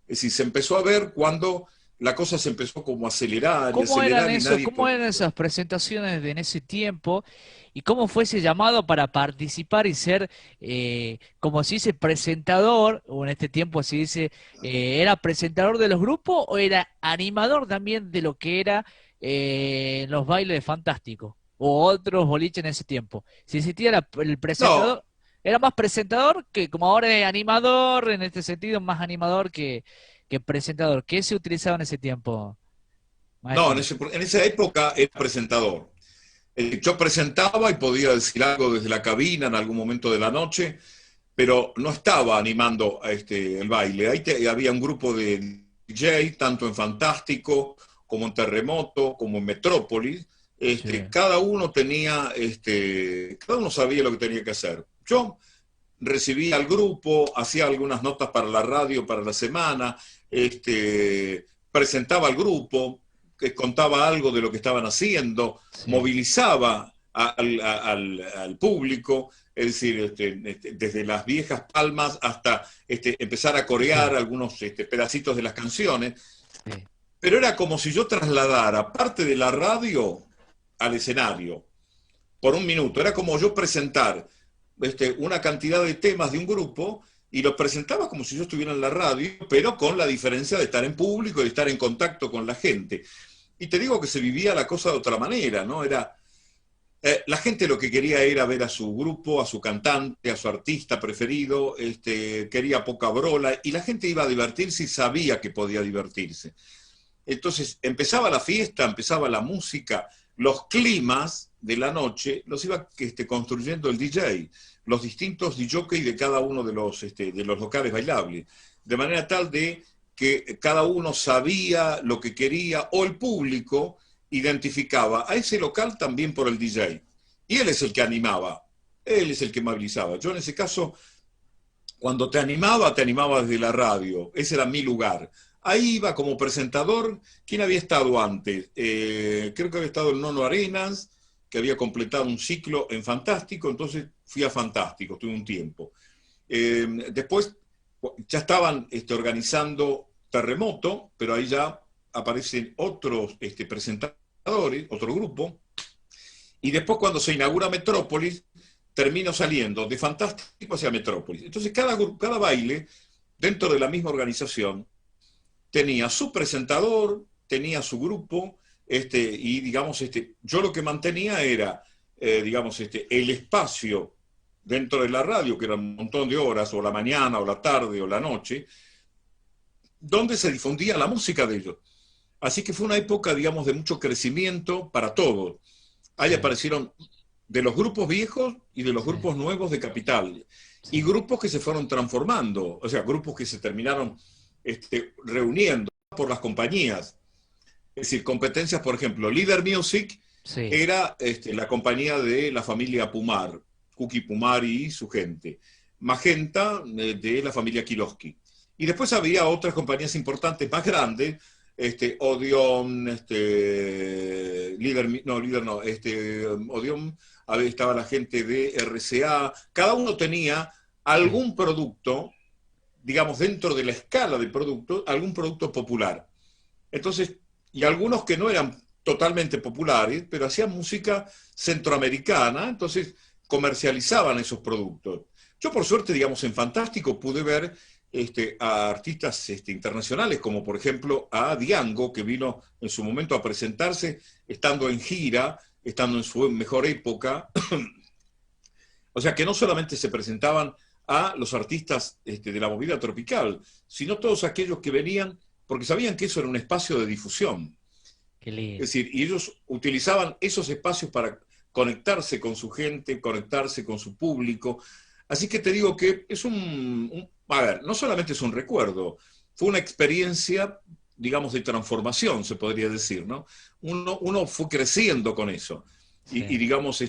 Es decir, se empezó a ver cuando la cosa se empezó como a acelerar y acelerar y nadie... ¿Cómo eran esas presentaciones en ese tiempo? ¿Y cómo fue ese llamado para participar y ser, como se dice, presentador, o en este tiempo se dice, ¿era presentador de los grupos o era animador también de lo que era los bailes de Fantástico? O otros boliches en ese tiempo. Si existía el presentador, era más presentador que como ahora es animador, en este sentido, más animador que presentador. ¿Qué se utilizaba en ese tiempo, maestro? No, en esa época era presentador. Yo presentaba y podía decir algo desde la cabina en algún momento de la noche, pero no estaba animando el baile. Ahí había un grupo de DJ, tanto en Fantástico, como en Terremoto, como en Metrópolis. Cada uno tenía, cada uno sabía lo que tenía que hacer. Yo recibía al grupo, hacía algunas notas para la radio, para la semana, presentaba al grupo, contaba algo de lo que estaban haciendo, movilizaba al público, es decir, desde las viejas palmas hasta empezar a corear algunos pedacitos de las canciones, Sí. pero era como si yo trasladara parte de la radio al escenario por un minuto, era como yo presentar una cantidad de temas de un grupo y los presentaba como si yo estuviera en la radio, pero con la diferencia de estar en público y de estar en contacto con la gente. Y te digo que se vivía la cosa de otra manera, ¿no? La gente lo que quería era ver a su grupo, a su cantante, a su artista preferido, quería poca brola, y la gente iba a divertirse y sabía que podía divertirse. Entonces empezaba la fiesta, empezaba la música, los climas de la noche los iba construyendo el DJ, los distintos DJs de cada uno de los locales bailables, de manera tal de que cada uno sabía lo que quería, o el público identificaba a ese local también por el DJ. Y él es el que animaba, él es el que movilizaba. Yo en ese caso, cuando te animaba desde la radio, ese era mi lugar. Ahí iba como presentador. ¿Quién había estado antes? Creo que había estado el Nono Arenas, que había completado un ciclo en Fantástico, entonces fui a Fantástico, tuve un tiempo. Después ya estaban organizando Terremoto, pero ahí ya aparecen otros presentadores, otro grupo, y después cuando se inaugura Metrópolis, termino saliendo de Fantástico hacia Metrópolis. Entonces cada baile, dentro de la misma organización, tenía su presentador, tenía su grupo, y digamos, yo lo que mantenía era, digamos, el espacio dentro de la radio, que era un montón de horas, o la mañana, o la tarde, o la noche, donde se difundía la música de ellos. Así que fue una época, digamos, de mucho crecimiento para todos. Ahí aparecieron de los grupos viejos y de los grupos nuevos de Capital, y grupos que se fueron transformando, o sea, grupos que se terminaron reuniendo por las compañías. Es decir, competencias, por ejemplo, Leader Music era la compañía de la familia Pumar, Cookie Pumar y su gente. Magenta, de la familia Kiloski. Y después había otras compañías importantes más grandes, Odeon, Odeon, estaba la gente de RCA, cada uno tenía algún producto, digamos, dentro de la escala de productos, algún producto popular. Entonces, y algunos que no eran totalmente populares, pero hacían música centroamericana, entonces comercializaban esos productos. Yo, por suerte, digamos, en Fantástico pude ver a artistas internacionales, como por ejemplo a Diango, que vino en su momento a presentarse, estando en gira, estando en su mejor época. O sea, que no solamente se presentaban a los artistas de la movida tropical, sino todos aquellos que venían porque sabían que eso era un espacio de difusión. Qué lindo. Es decir, y ellos utilizaban esos espacios para conectarse con su gente, conectarse con su público. Así que te digo que es a ver, no solamente es un recuerdo, fue una experiencia, digamos, de transformación, se podría decir, ¿no? Uno fue creciendo con eso. Sí. Y digamos,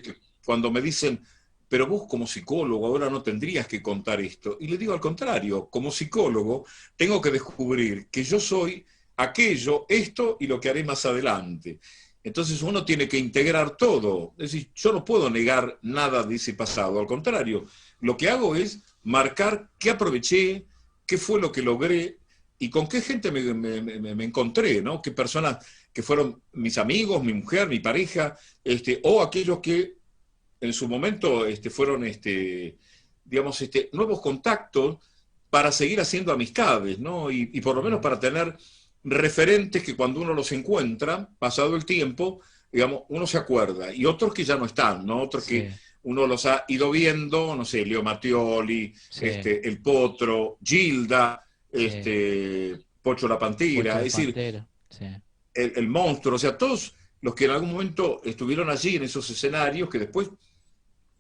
cuando me dicen, pero vos como psicólogo ahora no tendrías que contar esto. Y le digo al contrario, como psicólogo tengo que descubrir que yo soy aquello, esto y lo que haré más adelante. Entonces uno tiene que integrar todo. Es decir, yo no puedo negar nada de ese pasado. Al contrario, lo que hago es marcar qué aproveché, qué fue lo que logré y con qué gente me encontré, ¿no? Qué personas que fueron mis amigos, mi mujer, mi pareja, o aquellos que en su momento fueron, digamos, nuevos contactos para seguir haciendo amistades, ¿no? Y por lo menos para tener referentes que cuando uno los encuentra, pasado el tiempo, digamos, uno se acuerda, y otros que ya no están, ¿no? Otros que uno los ha ido viendo, no sé, Leo Mattioli, El Potro, Gilda, Pocho la Pantera, es decir, el Monstruo, o sea, todos los que en algún momento estuvieron allí en esos escenarios, que después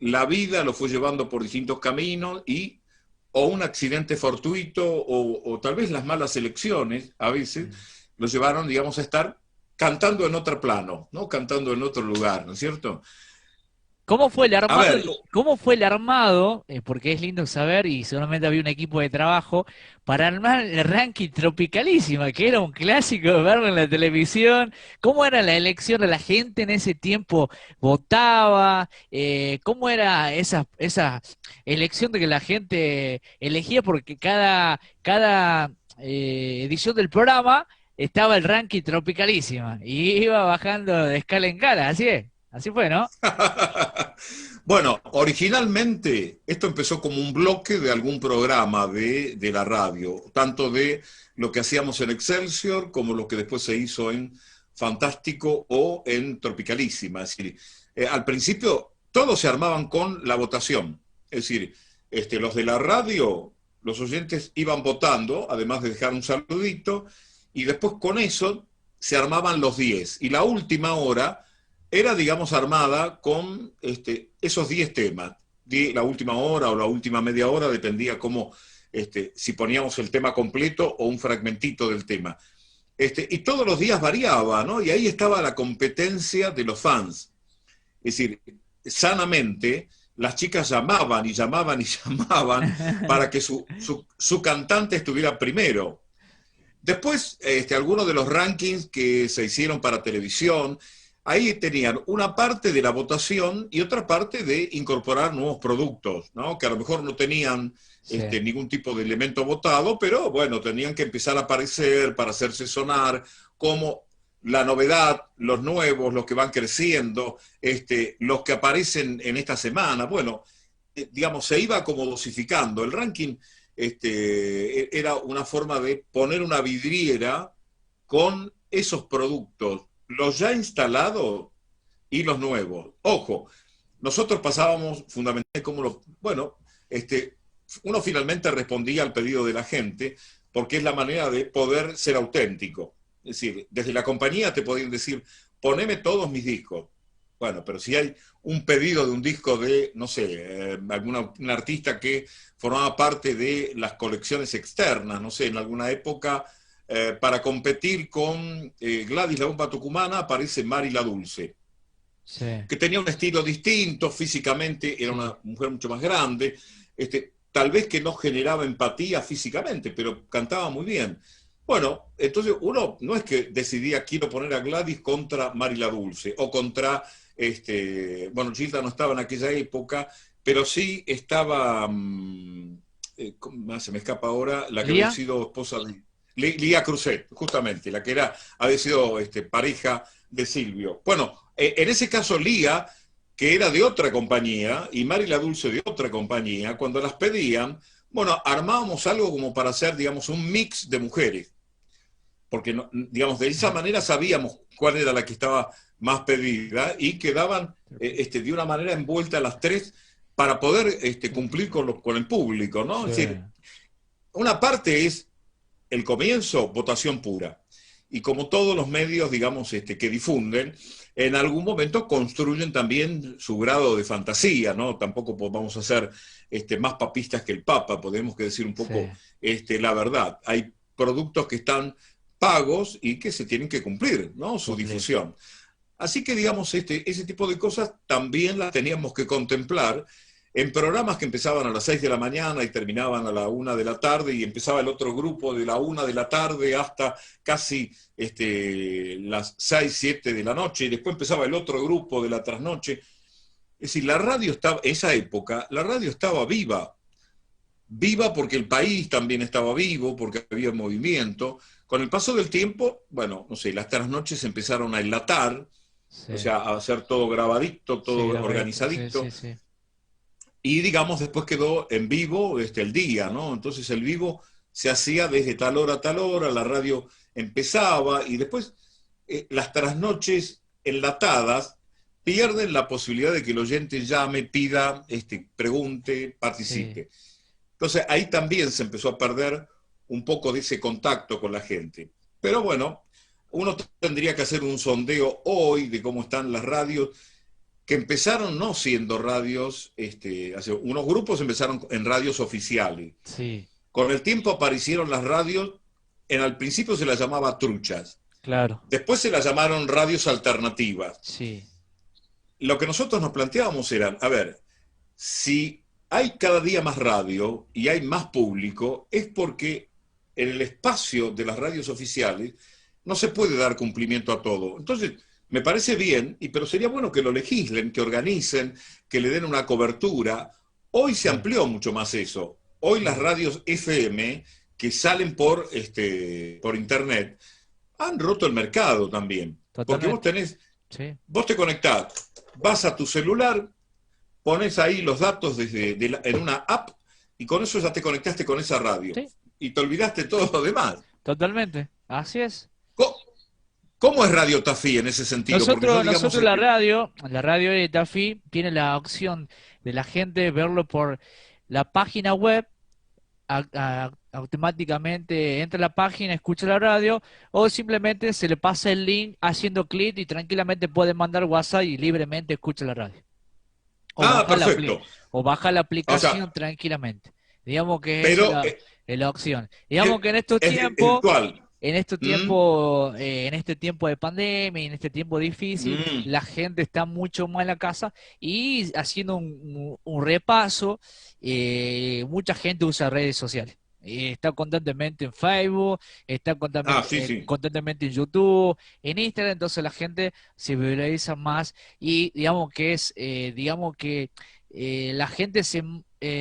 la vida los fue llevando por distintos caminos y o un accidente fortuito o tal vez las malas elecciones a veces los llevaron, digamos, a estar cantando en otro plano, ¿no? Cantando en otro lugar, ¿no es cierto? ¿Cómo fue el A armado? ver, ¿Cómo fue el armado? Porque es lindo saber y seguramente había un equipo de trabajo para armar el ranking Tropicalísima, que era un clásico de verlo en la televisión. ¿Cómo era la elección de la gente en ese tiempo? ¿Votaba? ¿Cómo era esa elección de que la gente elegía? Porque cada edición del programa estaba el ranking Tropicalísima y iba bajando de escala en escala, así es. Así fue, ¿no? bueno, originalmente esto empezó como un bloque de algún programa de la radio, tanto de lo que hacíamos en Excelsior como lo que después se hizo en Fantástico o en Tropicalísima. Es decir, al principio todos se armaban con la votación. Es decir, los de la radio, los oyentes iban votando, además de dejar un saludito, y después con eso se armaban los 10. Y la última hora era, digamos, armada con esos 10 temas. La última hora o la última media hora, dependía cómo, si poníamos el tema completo o un fragmentito del tema. Y todos los días variaba, ¿no? Y ahí estaba la competencia de los fans. Es decir, sanamente, las chicas llamaban y llamaban y llamaban para que su cantante estuviera primero. Después, algunos de los rankings que se hicieron para televisión, ahí tenían una parte de la votación y otra parte de incorporar nuevos productos, ¿no? Que a lo mejor no tenían Sí. ningún tipo de elemento votado, pero bueno, tenían que empezar a aparecer para hacerse sonar como la novedad, los nuevos, los que van creciendo, los que aparecen en esta semana. Bueno, digamos, se iba como dosificando. El ranking era una forma de poner una vidriera con esos productos, los ya instalados y los nuevos. Ojo, nosotros pasábamos fundamentalmente como uno finalmente respondía al pedido de la gente, porque es la manera de poder ser auténtico. Es decir, desde la compañía te podían decir, poneme todos mis discos. Bueno, pero si hay un pedido de un disco de, no sé, un artista que formaba parte de las colecciones externas, no sé, en alguna época, para competir con Gladys la Bomba Tucumana, aparece Mari la Dulce, Sí. que tenía un estilo distinto, físicamente era una mujer mucho más grande, tal vez que no generaba empatía físicamente, pero cantaba muy bien. Bueno, entonces uno no es que decidía quiero poner a Gladys contra Mari la Dulce, o contra, bueno, Gilda no estaba en aquella época, pero sí estaba, se me escapa ahora, la que ¿Lía? había sido esposa de Lía Cruzet, justamente, la que había sido pareja de Silvio. Bueno, en ese caso Lía, que era de otra compañía, y Mari la Dulce de otra compañía, cuando las pedían, bueno, armábamos algo como para hacer, digamos, un mix de mujeres. Porque, digamos, de esa manera sabíamos cuál era la que estaba más pedida y quedaban de una manera envueltas las tres para poder cumplir con el público, ¿no? Sí. Es decir, una parte es el comienzo, votación pura. Y como todos los medios, digamos, que difunden, en algún momento construyen también su grado de fantasía, ¿no? Tampoco vamos a ser más papistas que el Papa, podemos que decir un poco la verdad. Hay productos que están pagos y que se tienen que cumplir, ¿no? Su difusión. Así que, digamos, ese tipo de cosas también las teníamos que contemplar en programas que empezaban a las 6 de la mañana y terminaban a la 1 de la tarde, y empezaba el otro grupo de la 1 de la tarde hasta casi las 6, 7 de la noche, y después empezaba el otro grupo de la trasnoche. Es decir, la radio estaba, esa época, la radio estaba viva. Viva porque el país también estaba vivo, porque había movimiento. Con el paso del tiempo, bueno, no sé, las trasnoches empezaron a enlatar, o sea, a hacer todo grabadito, todo organizadito. Y, digamos, después quedó en vivo el día, ¿no? Entonces el vivo se hacía desde tal hora a tal hora, la radio empezaba, y después las trasnoches enlatadas pierden la posibilidad de que el oyente llame, pida, pregunte, participe. Entonces ahí también se empezó a perder un poco de ese contacto con la gente. Pero bueno, uno tendría que hacer un sondeo hoy de cómo están las radios, que empezaron no siendo radios, unos grupos empezaron en radios oficiales. Sí. Con el tiempo aparecieron las radios, al principio se las llamaba truchas. Claro. Después se las llamaron radios alternativas. Sí. lo que nosotros nos planteábamos era, a ver, si hay cada día más radio y hay más público, es porque en el espacio de las radios oficiales no se puede dar cumplimiento a todo. Entonces, me parece bien, pero sería bueno que lo legislen, que organicen, que le den una cobertura. Hoy se amplió mucho más eso. Hoy las radios FM que salen por internet han roto el mercado también. Totalmente. Porque vos te conectás, vas a tu celular, pones ahí los datos en una app y con eso ya te conectaste con esa radio. Sí. Y te olvidaste todo lo demás. Totalmente, así es. ¿Cómo es Radio Tafí en ese sentido? Nosotros la radio de Tafí tiene la opción de la gente verlo por la página web, automáticamente entra a la página, escucha la radio, o simplemente se le pasa el link haciendo clic y tranquilamente puede mandar WhatsApp y libremente escucha la radio. Perfecto. O baja la aplicación tranquilamente. Digamos que es la opción. Digamos que en estos tiempos... En este tiempo de pandemia y en este tiempo difícil, la gente está mucho más en la casa y haciendo un repaso, mucha gente usa redes sociales. Está constantemente en Facebook, está constantemente en YouTube, en Instagram, entonces la gente se viraliza más y digamos que la gente se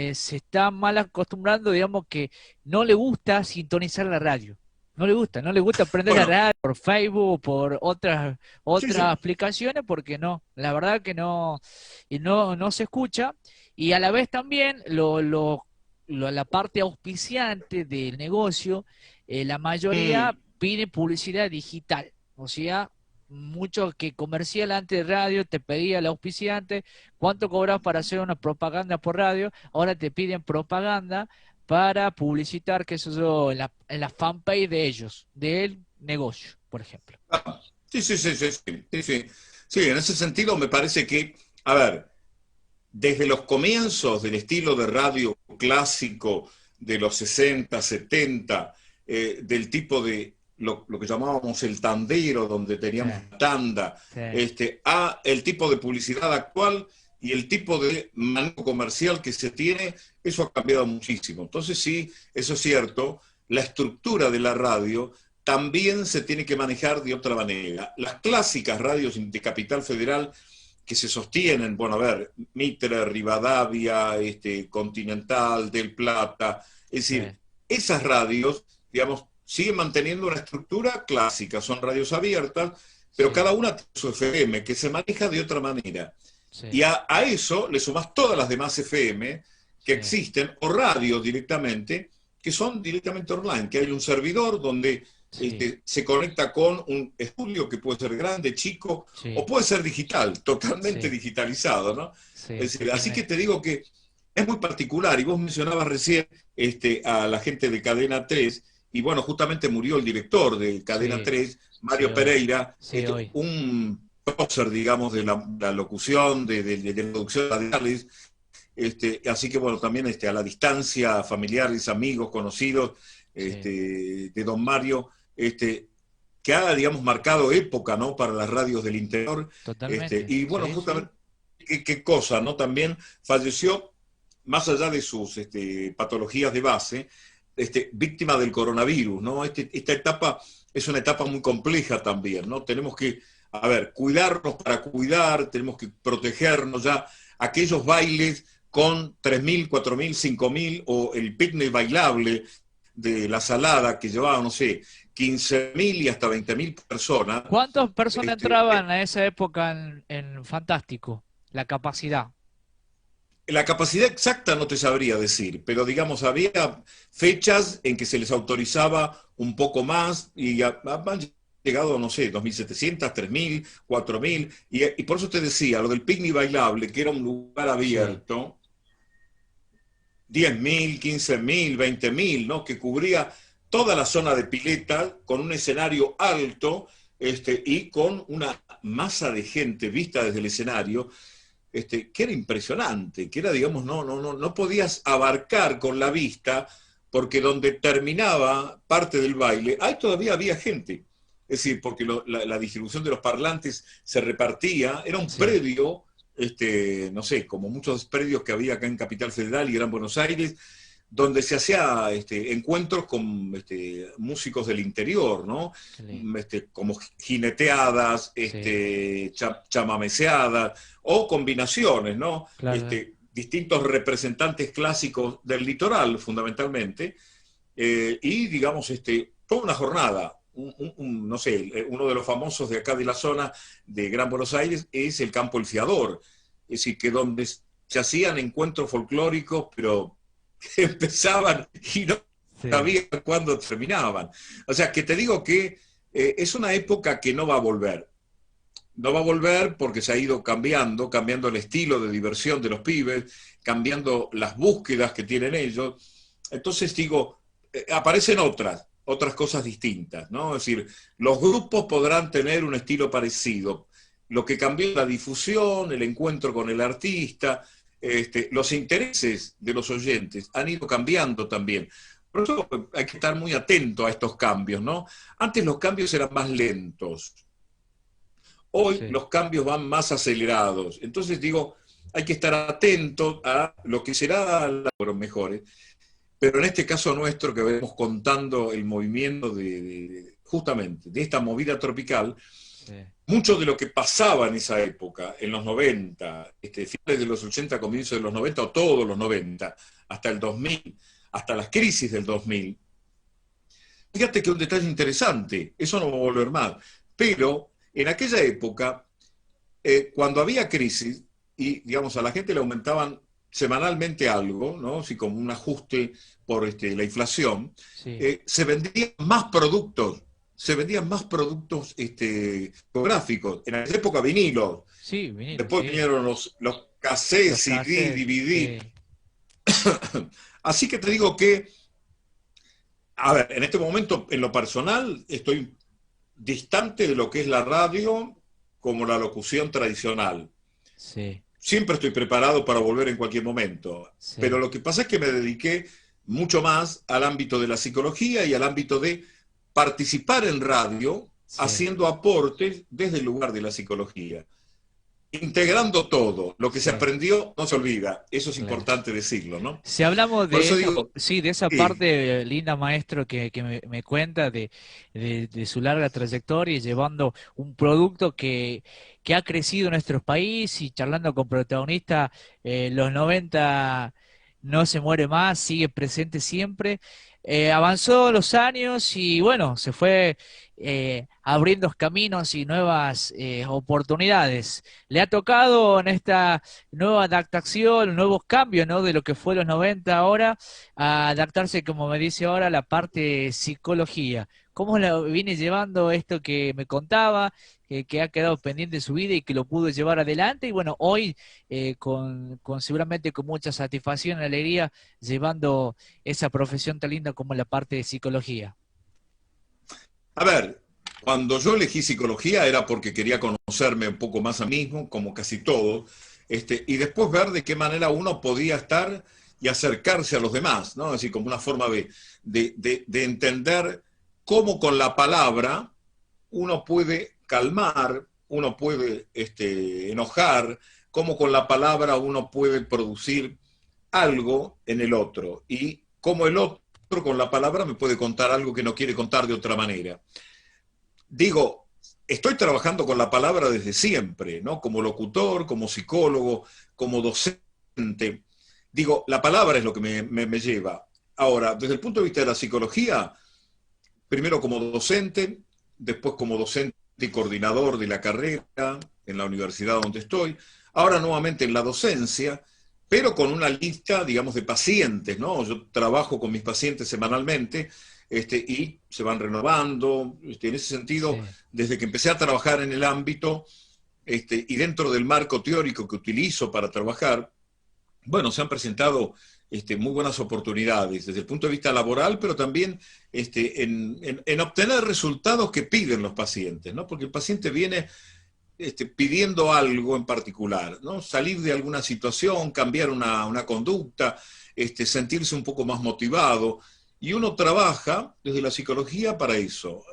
está mal acostumbrando, digamos que no le gusta sintonizar la radio. No le gusta prender la radio por Facebook, por otras aplicaciones, porque la verdad que no se escucha. Y a la vez también la parte auspiciante del negocio, la mayoría pide publicidad digital. O sea, mucho que comercial antes de radio te pedía el auspiciante, ¿cuánto cobras para hacer una propaganda por radio? Ahora te piden propaganda para publicitar, qué sé yo, en la fanpage de ellos, del negocio, por ejemplo. Sí, en ese sentido me parece que, a ver, desde los comienzos del estilo de radio clásico de los 60, 70, del tipo de lo que llamábamos el tandero, donde teníamos tanda, a el tipo de publicidad actual y el tipo de manejo comercial que se tiene, eso ha cambiado muchísimo. Entonces sí, eso es cierto, la estructura de la radio también se tiene que manejar de otra manera. Las clásicas radios de Capital Federal que se sostienen, bueno, a ver, Mitre, Rivadavia, Continental, Del Plata, es decir, esas radios, digamos, siguen manteniendo una estructura clásica, son radios abiertas, pero cada una tiene su FM, que se maneja de otra manera. Y a eso le sumás todas las demás FM que existen, o radios directamente, que son directamente online, que hay un servidor donde se conecta con un estudio que puede ser grande, chico, o puede ser digital, totalmente digitalizado, ¿no? Es decir, así que te digo que es muy particular, y vos mencionabas recién a la gente de Cadena 3, y bueno, justamente murió el director de Cadena 3, Mario Pereira, un prócer, digamos, de la locución, de la producción radiales, así que bueno, también a la distancia, familiares, amigos, conocidos, de don Mario, que ha, digamos, marcado época, ¿no?, para las radios del interior. Totalmente. Y bueno, justamente, qué cosa, ¿no? También falleció, más allá de sus patologías de base, víctima del coronavirus, ¿no? Esta etapa es una etapa muy compleja también, ¿no? Tenemos que, a ver, cuidarnos para cuidar, tenemos que protegernos ya. Aquellos bailes con 3.000, 4.000, 5.000, o el picnic bailable de La Salada, que llevaba, no sé, 15.000 y hasta 20.000 personas. ¿Cuántas personas entraban a esa época en Fantástico? La capacidad. La capacidad exacta no te sabría decir, pero digamos, había fechas en que se les autorizaba un poco más y han llegado, no sé, 2.700, 3.000, 4.000, y por eso te decía, lo del picnic bailable, que era un lugar abierto, 10.000, 15.000, 20.000, ¿no?, que cubría toda la zona de pileta con un escenario alto y con una masa de gente vista desde el escenario, que era impresionante, que era, digamos, no podías abarcar con la vista, porque donde terminaba parte del baile, ahí todavía había gente. Es decir, porque la distribución de los parlantes se repartía, era un predio no sé, como muchos predios que había acá en Capital Federal y Gran Buenos Aires, donde se hacía encuentros con músicos del interior, ¿no? Como jineteadas, chamameceadas, o combinaciones, ¿no? Claro. Distintos representantes clásicos del litoral, fundamentalmente, y digamos, toda una jornada. No sé, uno de los famosos de acá de la zona de Gran Buenos Aires es el Campo El Fiador, es decir, que donde se hacían encuentros folclóricos, pero que empezaban y no sabían cuándo terminaban. O sea, que te digo que es una época que no va a volver. No va a volver porque se ha ido cambiando el estilo de diversión de los pibes, cambiando las búsquedas que tienen ellos. Entonces digo, aparecen otras cosas distintas, ¿no? Es decir, los grupos podrán tener un estilo parecido. Lo que cambió es la difusión, el encuentro con el artista, los intereses de los oyentes han ido cambiando también. Por eso hay que estar muy atento a estos cambios, ¿no? Antes los cambios eran más lentos. Hoy los cambios van más acelerados. Entonces digo, hay que estar atento a lo que será los mejores. Pero en este caso nuestro, que vemos contando el movimiento justamente de esta movida tropical, mucho de lo que pasaba en esa época, en los 90, finales de los 80, comienzos de los 90, o todos los 90, hasta el 2000, hasta las crisis del 2000. Fíjate que un detalle interesante, eso no va a volver más, pero en aquella época, cuando había crisis, y digamos a la gente le aumentaban semanalmente algo, ¿no? Así como un ajuste por la inflación, se vendían más productos. Discográficos. En aquella época vinilos. Sí, vinilos. Después vinieron los cassettes, CD, DVD. Así que te digo que, a ver, en este momento, en lo personal, estoy distante de lo que es la radio como la locución tradicional. Sí. Siempre estoy preparado para volver en cualquier momento. Sí. Pero lo que pasa es que me dediqué mucho más al ámbito de la psicología y al ámbito de participar en radio, haciendo aportes desde el lugar de la psicología. Integrando todo. Lo que se aprendió no se olvida. Eso es importante decirlo, ¿no? Si hablamos de de esa parte linda, maestro, que me cuenta de su larga trayectoria y llevando un producto que ha crecido en nuestro país y charlando con protagonistas, los 90 no se muere más, sigue presente siempre. Avanzó los años y bueno, se fue abriendo caminos y nuevas oportunidades. Le ha tocado en esta nueva adaptación, nuevos cambios, ¿no? De lo que fue los 90 ahora, a adaptarse, como me dice ahora, a la parte psicología. ¿Cómo lo viene llevando esto que me contaba, que ha quedado pendiente de su vida y que lo pudo llevar adelante? Y bueno, hoy con seguramente con mucha satisfacción y alegría, llevando esa profesión tan linda como la parte de psicología. A ver, cuando yo elegí psicología era porque quería conocerme un poco más a mí mismo, como casi todo, y después ver de qué manera uno podía estar y acercarse a los demás, ¿no? Así como una forma de entender cómo con la palabra uno puede calmar, uno puede enojar, cómo con la palabra uno puede producir algo en el otro, y cómo el otro con la palabra me puede contar algo que no quiere contar de otra manera. Digo, estoy trabajando con la palabra desde siempre, ¿no? Como locutor, como psicólogo, como docente. Digo, la palabra es lo que me lleva. Ahora, desde el punto de vista de la psicología, primero como docente, después como docente y coordinador de la carrera en la universidad donde estoy, ahora nuevamente en la docencia, pero con una lista, digamos, de pacientes, ¿no? Yo trabajo con mis pacientes semanalmente y se van renovando. En ese sentido, desde que empecé a trabajar en el ámbito y dentro del marco teórico que utilizo para trabajar, bueno, se han presentado muy buenas oportunidades desde el punto de vista laboral, pero también en obtener resultados que piden los pacientes, ¿no? Porque el paciente viene pidiendo algo en particular, ¿no? Salir de alguna situación, cambiar una conducta, sentirse un poco más motivado, y uno trabaja desde la psicología para eso.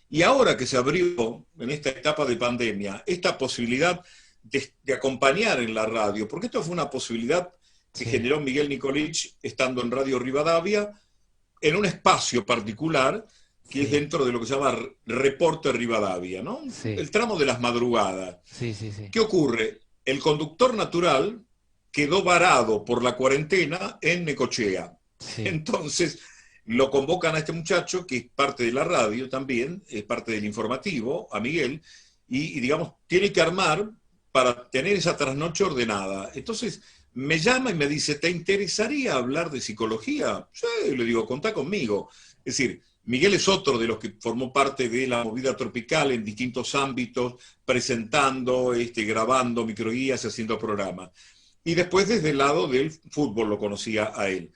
Y ahora que se abrió, en esta etapa de pandemia, esta posibilidad de acompañar en la radio, porque esto fue una posibilidad que Sí, generó Miguel Nicolich estando en Radio Rivadavia, en un espacio particular que es sí, dentro de lo que se llama Reporte Rivadavia, ¿no? sí, El tramo de las madrugadas. sí, sí, sí, ¿Qué ocurre? El conductor natural quedó varado por la cuarentena en Necochea. sí, Entonces lo convocan a este muchacho, que es parte de la radio también, es parte del informativo, a Miguel, y digamos, tiene que armar para tener esa trasnoche ordenada. Entonces me llama y me dice, ¿te interesaría hablar de psicología? Sí, le digo, contá conmigo. Es decir, Miguel es otro de los que formó parte de la movida tropical en distintos ámbitos, presentando, grabando microguías, haciendo programas. Y después desde el lado del fútbol lo conocía a él.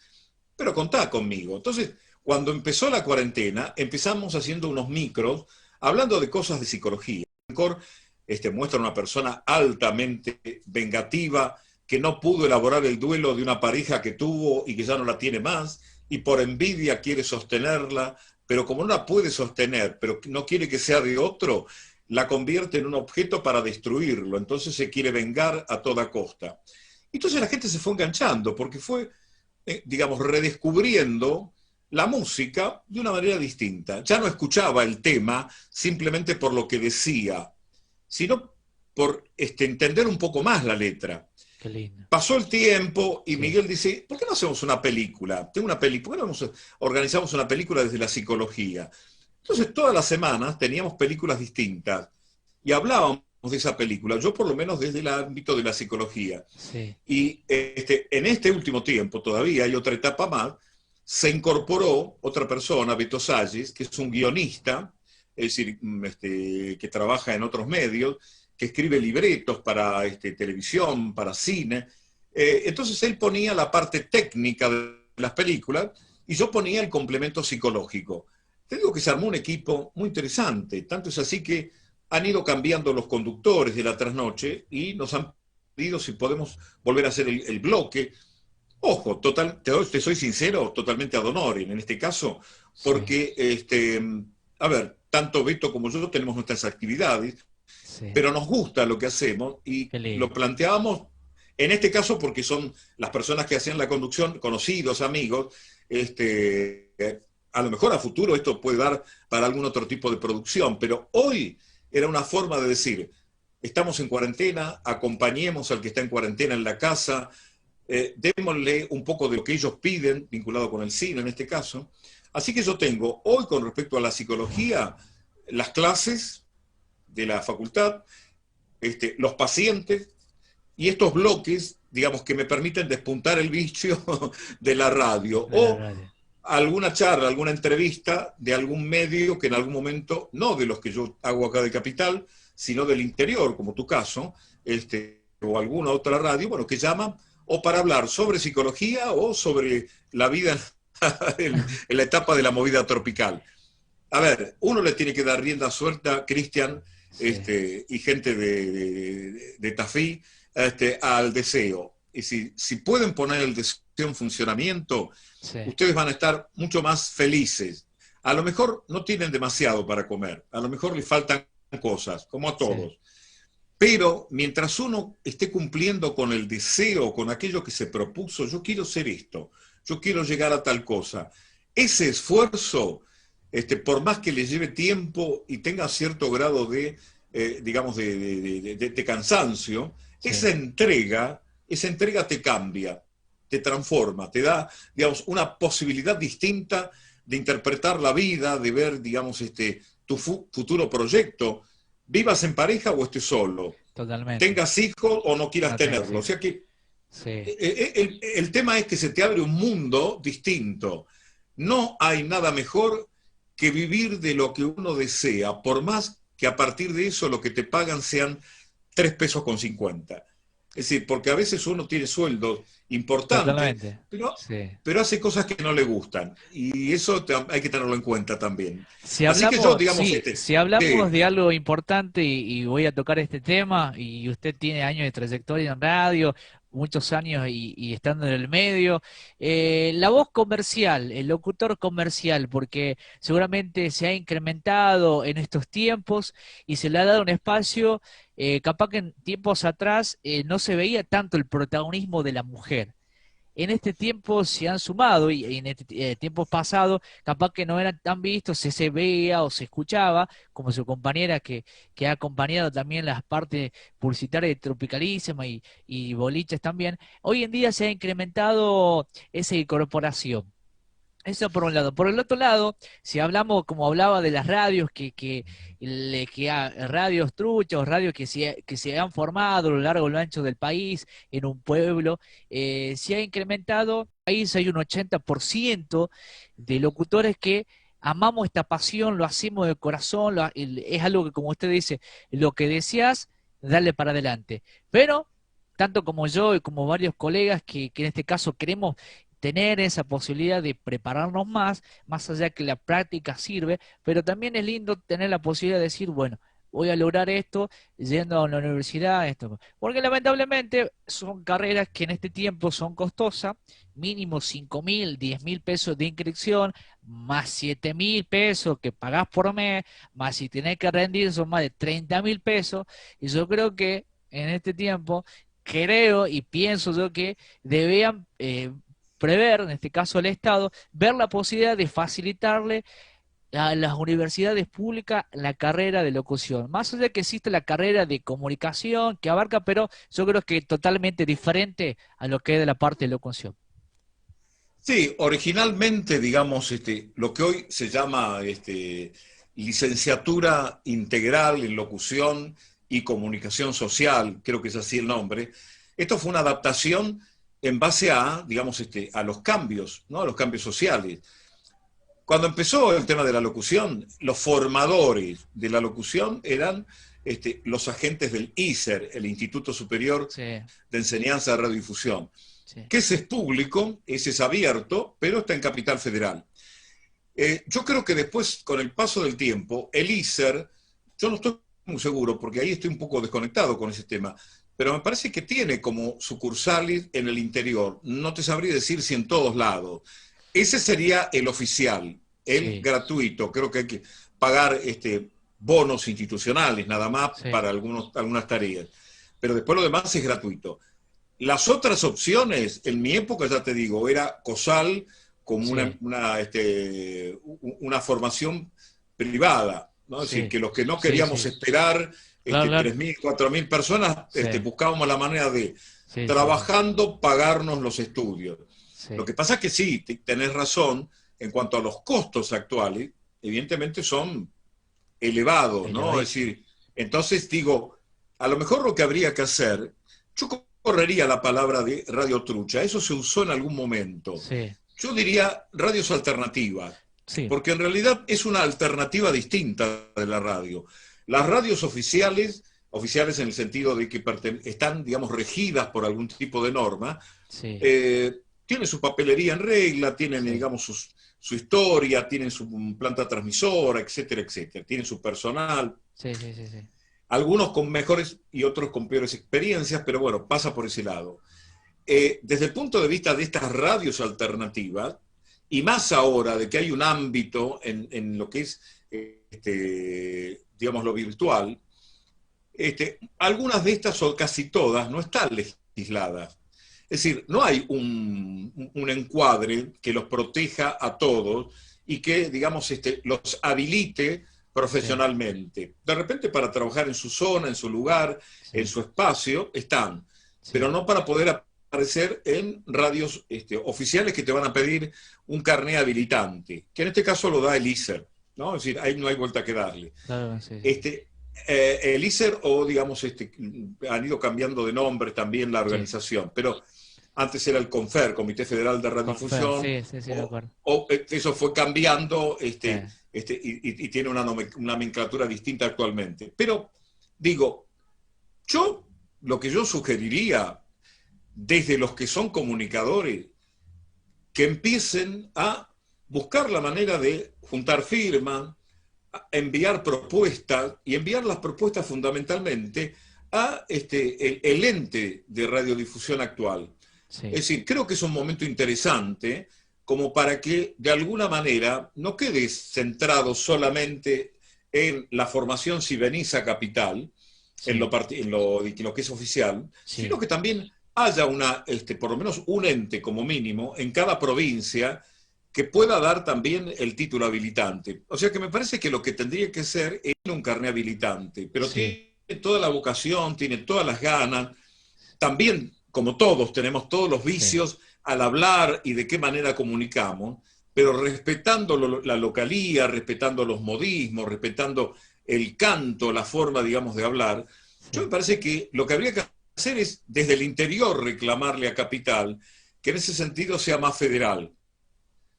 Pero contá conmigo. Entonces, cuando empezó la cuarentena, empezamos haciendo unos micros, hablando de cosas de psicología. Muestra una persona altamente vengativa, que no pudo elaborar el duelo de una pareja que tuvo y que ya no la tiene más, y por envidia quiere sostenerla, pero como no la puede sostener, pero no quiere que sea de otro, la convierte en un objeto para destruirlo. Entonces se quiere vengar a toda costa. Entonces la gente se fue enganchando, porque fue, digamos, redescubriendo la música de una manera distinta. Ya no escuchaba el tema simplemente por lo que decía, sino por entender un poco más la letra. qué lindo. Pasó el tiempo y Sí, Miguel dice, ¿por qué no hacemos una película? Tengo una película, ¿por qué no organizamos una película desde la psicología? Entonces todas las semanas teníamos películas distintas y hablábamos de esa película, yo por lo menos desde el ámbito de la psicología. sí, Y en este último tiempo, todavía hay otra etapa más, se incorporó otra persona, Beto Salles, que es un guionista, es decir, que trabaja en otros medios, que escribe libretos para televisión, para cine. Entonces él ponía la parte técnica de las películas y yo ponía el complemento psicológico. Te digo que se armó un equipo muy interesante, tanto es así que han ido cambiando los conductores de la trasnoche y nos han pedido si podemos volver a hacer el bloque. Ojo, te soy sincero, totalmente ad honorem en este caso, sí, porque, a ver, tanto Beto como yo tenemos nuestras actividades, sí, pero nos gusta lo que hacemos y qué lo lindo. planteábamos en este caso porque son las personas que hacían la conducción, conocidos, amigos, a lo mejor a futuro esto puede dar para algún otro tipo de producción, pero hoy era una forma de decir, estamos en cuarentena, acompañemos al que está en cuarentena en la casa, démosle un poco de lo que ellos piden, vinculado con el cine en este caso. Así que yo tengo hoy con respecto a la psicología, las clases de la facultad, los pacientes y estos bloques, digamos, que me permiten despuntar el vicio de la radio De la o radio. alguna charla, alguna entrevista de algún medio que en algún momento, no de los que yo hago acá de Capital, sino del interior, como tu caso, o alguna otra radio, bueno, que llaman o para hablar sobre psicología o sobre la vida en la etapa de la movida tropical. A ver, uno le tiene que dar rienda suelta, Cristian, Sí, y gente de Tafí, al deseo. Y si pueden poner el deseo en funcionamiento, sí, ustedes van a estar mucho más felices. A lo mejor no tienen demasiado para comer, a lo mejor les faltan cosas, como a sí, todos. Pero mientras uno esté cumpliendo con el deseo, con aquello que se propuso, yo quiero ser esto, yo quiero llegar a tal cosa. Ese esfuerzo, por más que le lleve tiempo y tenga cierto grado de, digamos, de cansancio, sí, esa entrega te cambia, te transforma, te da, digamos, una posibilidad distinta de interpretar la vida, de ver, digamos, tu futuro proyecto. Vivas en pareja o estés solo, totalmente. tengas hijos o no quieras No tengo tenerlo. O hijos. sea que Sí, el tema es que se te abre un mundo distinto. No hay nada mejor que vivir de lo que uno desea, por más que a partir de eso lo que te pagan sean 3 pesos con 50. Es decir, porque a veces uno tiene sueldos importantes, totalmente. pero, Sí. pero hace cosas que no le gustan. Y eso hay que tenerlo en cuenta también. Si Así que yo, hablamos, digamos, sí, si hablamos sí, de algo importante y voy a tocar este tema, y usted tiene años de trayectoria en radio, muchos años y estando en el medio. La voz comercial, el locutor comercial, porque seguramente se ha incrementado en estos tiempos y se le ha dado un espacio, capaz que en tiempos atrás no se veía tanto el protagonismo de la mujer. En este tiempo se han sumado y en este tiempos pasados capaz que no eran tan vistos, se veía o se escuchaba, como su compañera que ha acompañado también las partes publicitarias de Tropicalísima y Boliches también. Hoy en día se ha incrementado esa incorporación. Eso por un lado. Por el otro lado, si hablamos, como hablaba de las radios, radios truchas, radios que se han formado a lo largo y lo ancho del país, en un pueblo, se ha incrementado. Ahí hay un 80% de locutores que amamos esta pasión, lo hacemos de corazón, es algo que, como usted dice, lo que deseas, darle para adelante. Pero, tanto como yo y como varios colegas que en este caso queremos tener esa posibilidad de prepararnos más allá que la práctica sirve, pero también es lindo tener la posibilidad de decir, bueno, voy a lograr esto yendo a la universidad, esto. Porque lamentablemente son carreras que en este tiempo son costosas, mínimo 5.000, 10.000 pesos de inscripción, más 7.000 pesos que pagás por mes, más si tenés que rendir son más de 30.000 pesos, y yo creo que en este tiempo, creo y pienso yo que debían prever, en este caso el Estado, ver la posibilidad de facilitarle a las universidades públicas la carrera de locución. Más allá de que existe la carrera de comunicación que abarca, pero yo creo que es totalmente diferente a lo que es de la parte de locución. Sí, originalmente, digamos, lo que hoy se llama licenciatura integral en locución y comunicación social, creo que es así el nombre, esto fue una adaptación en base a, digamos, a los cambios, ¿no? A los cambios sociales. Cuando empezó el tema de la locución, los formadores de la locución eran los agentes del ISER, el Instituto Superior de Enseñanza de Radiodifusión, que ese es público, ese es abierto, pero está en Capital Federal. Yo creo que después, con el paso del tiempo, el ISER, yo no estoy muy seguro, porque ahí estoy un poco desconectado con ese tema, pero me parece que tiene como sucursales en el interior. No te sabría decir si en todos lados. Ese sería el oficial, el gratuito. Creo que hay que pagar bonos institucionales nada más para algunas tareas. Pero después lo demás es gratuito. Las otras opciones, en mi época, ya te digo, era COSAL como una formación privada, ¿no? Es decir, que los que no queríamos esperar... 3.000, 4.000 personas, buscábamos la manera de, trabajando, pagarnos los estudios. Lo que pasa es que sí, tenés razón, en cuanto a los costos actuales, evidentemente son elevados, ¿no? Es decir, entonces digo, a lo mejor lo que habría que hacer, yo correría la palabra de radio trucha, eso se usó en algún momento. Yo diría radios alternativas, porque en realidad es una alternativa distinta de la radio. Las radios oficiales en el sentido de que están, digamos, regidas por algún tipo de norma, tienen su papelería en regla, tienen, digamos, su historia, tienen su planta transmisora, etcétera, etcétera, tienen su personal. Algunos con mejores y otros con peores experiencias, pero bueno, pasa por ese lado. Desde el punto de vista de estas radios alternativas, y más ahora de que hay un ámbito en lo que es digamos, lo virtual, algunas de estas, o casi todas, no están legisladas. Es decir, no hay un encuadre que los proteja a todos y que, digamos, los habilite profesionalmente. De repente, para trabajar en su zona, en su lugar, en su espacio, están, pero no para poder aparecer en radios oficiales que te van a pedir un carné habilitante, que en este caso lo da el ISER, ¿no? Es decir, ahí no hay vuelta que darle. El ISER, o digamos, han ido cambiando de nombre también la organización, pero antes era el CONFER, Comité Federal de Radiodifusión, eso fue cambiando y tiene una nomenclatura distinta actualmente. Pero, digo, lo que yo sugeriría desde los que son comunicadores, que empiecen a buscar la manera de juntar firmas, enviar propuestas, y enviar las propuestas fundamentalmente a el ente de radiodifusión actual. Sí, Es decir, creo que es un momento interesante como para que de alguna manera no quedes centrado solamente en la formación siberiza capital, en sí, lo que es oficial, sino sí, que también haya por lo menos un ente como mínimo en cada provincia que pueda dar también el título habilitante. O sea que me parece que lo que tendría que ser es un carné habilitante, pero sí, tiene toda la vocación, tiene todas las ganas, también, como todos, tenemos todos los sí, vicios al hablar y de qué manera comunicamos, pero respetando la localía, respetando los modismos, respetando el canto, la forma, digamos, de hablar. Yo me sí, parece que lo que habría que hacer es desde el interior reclamarle a Capital que en ese sentido sea más federal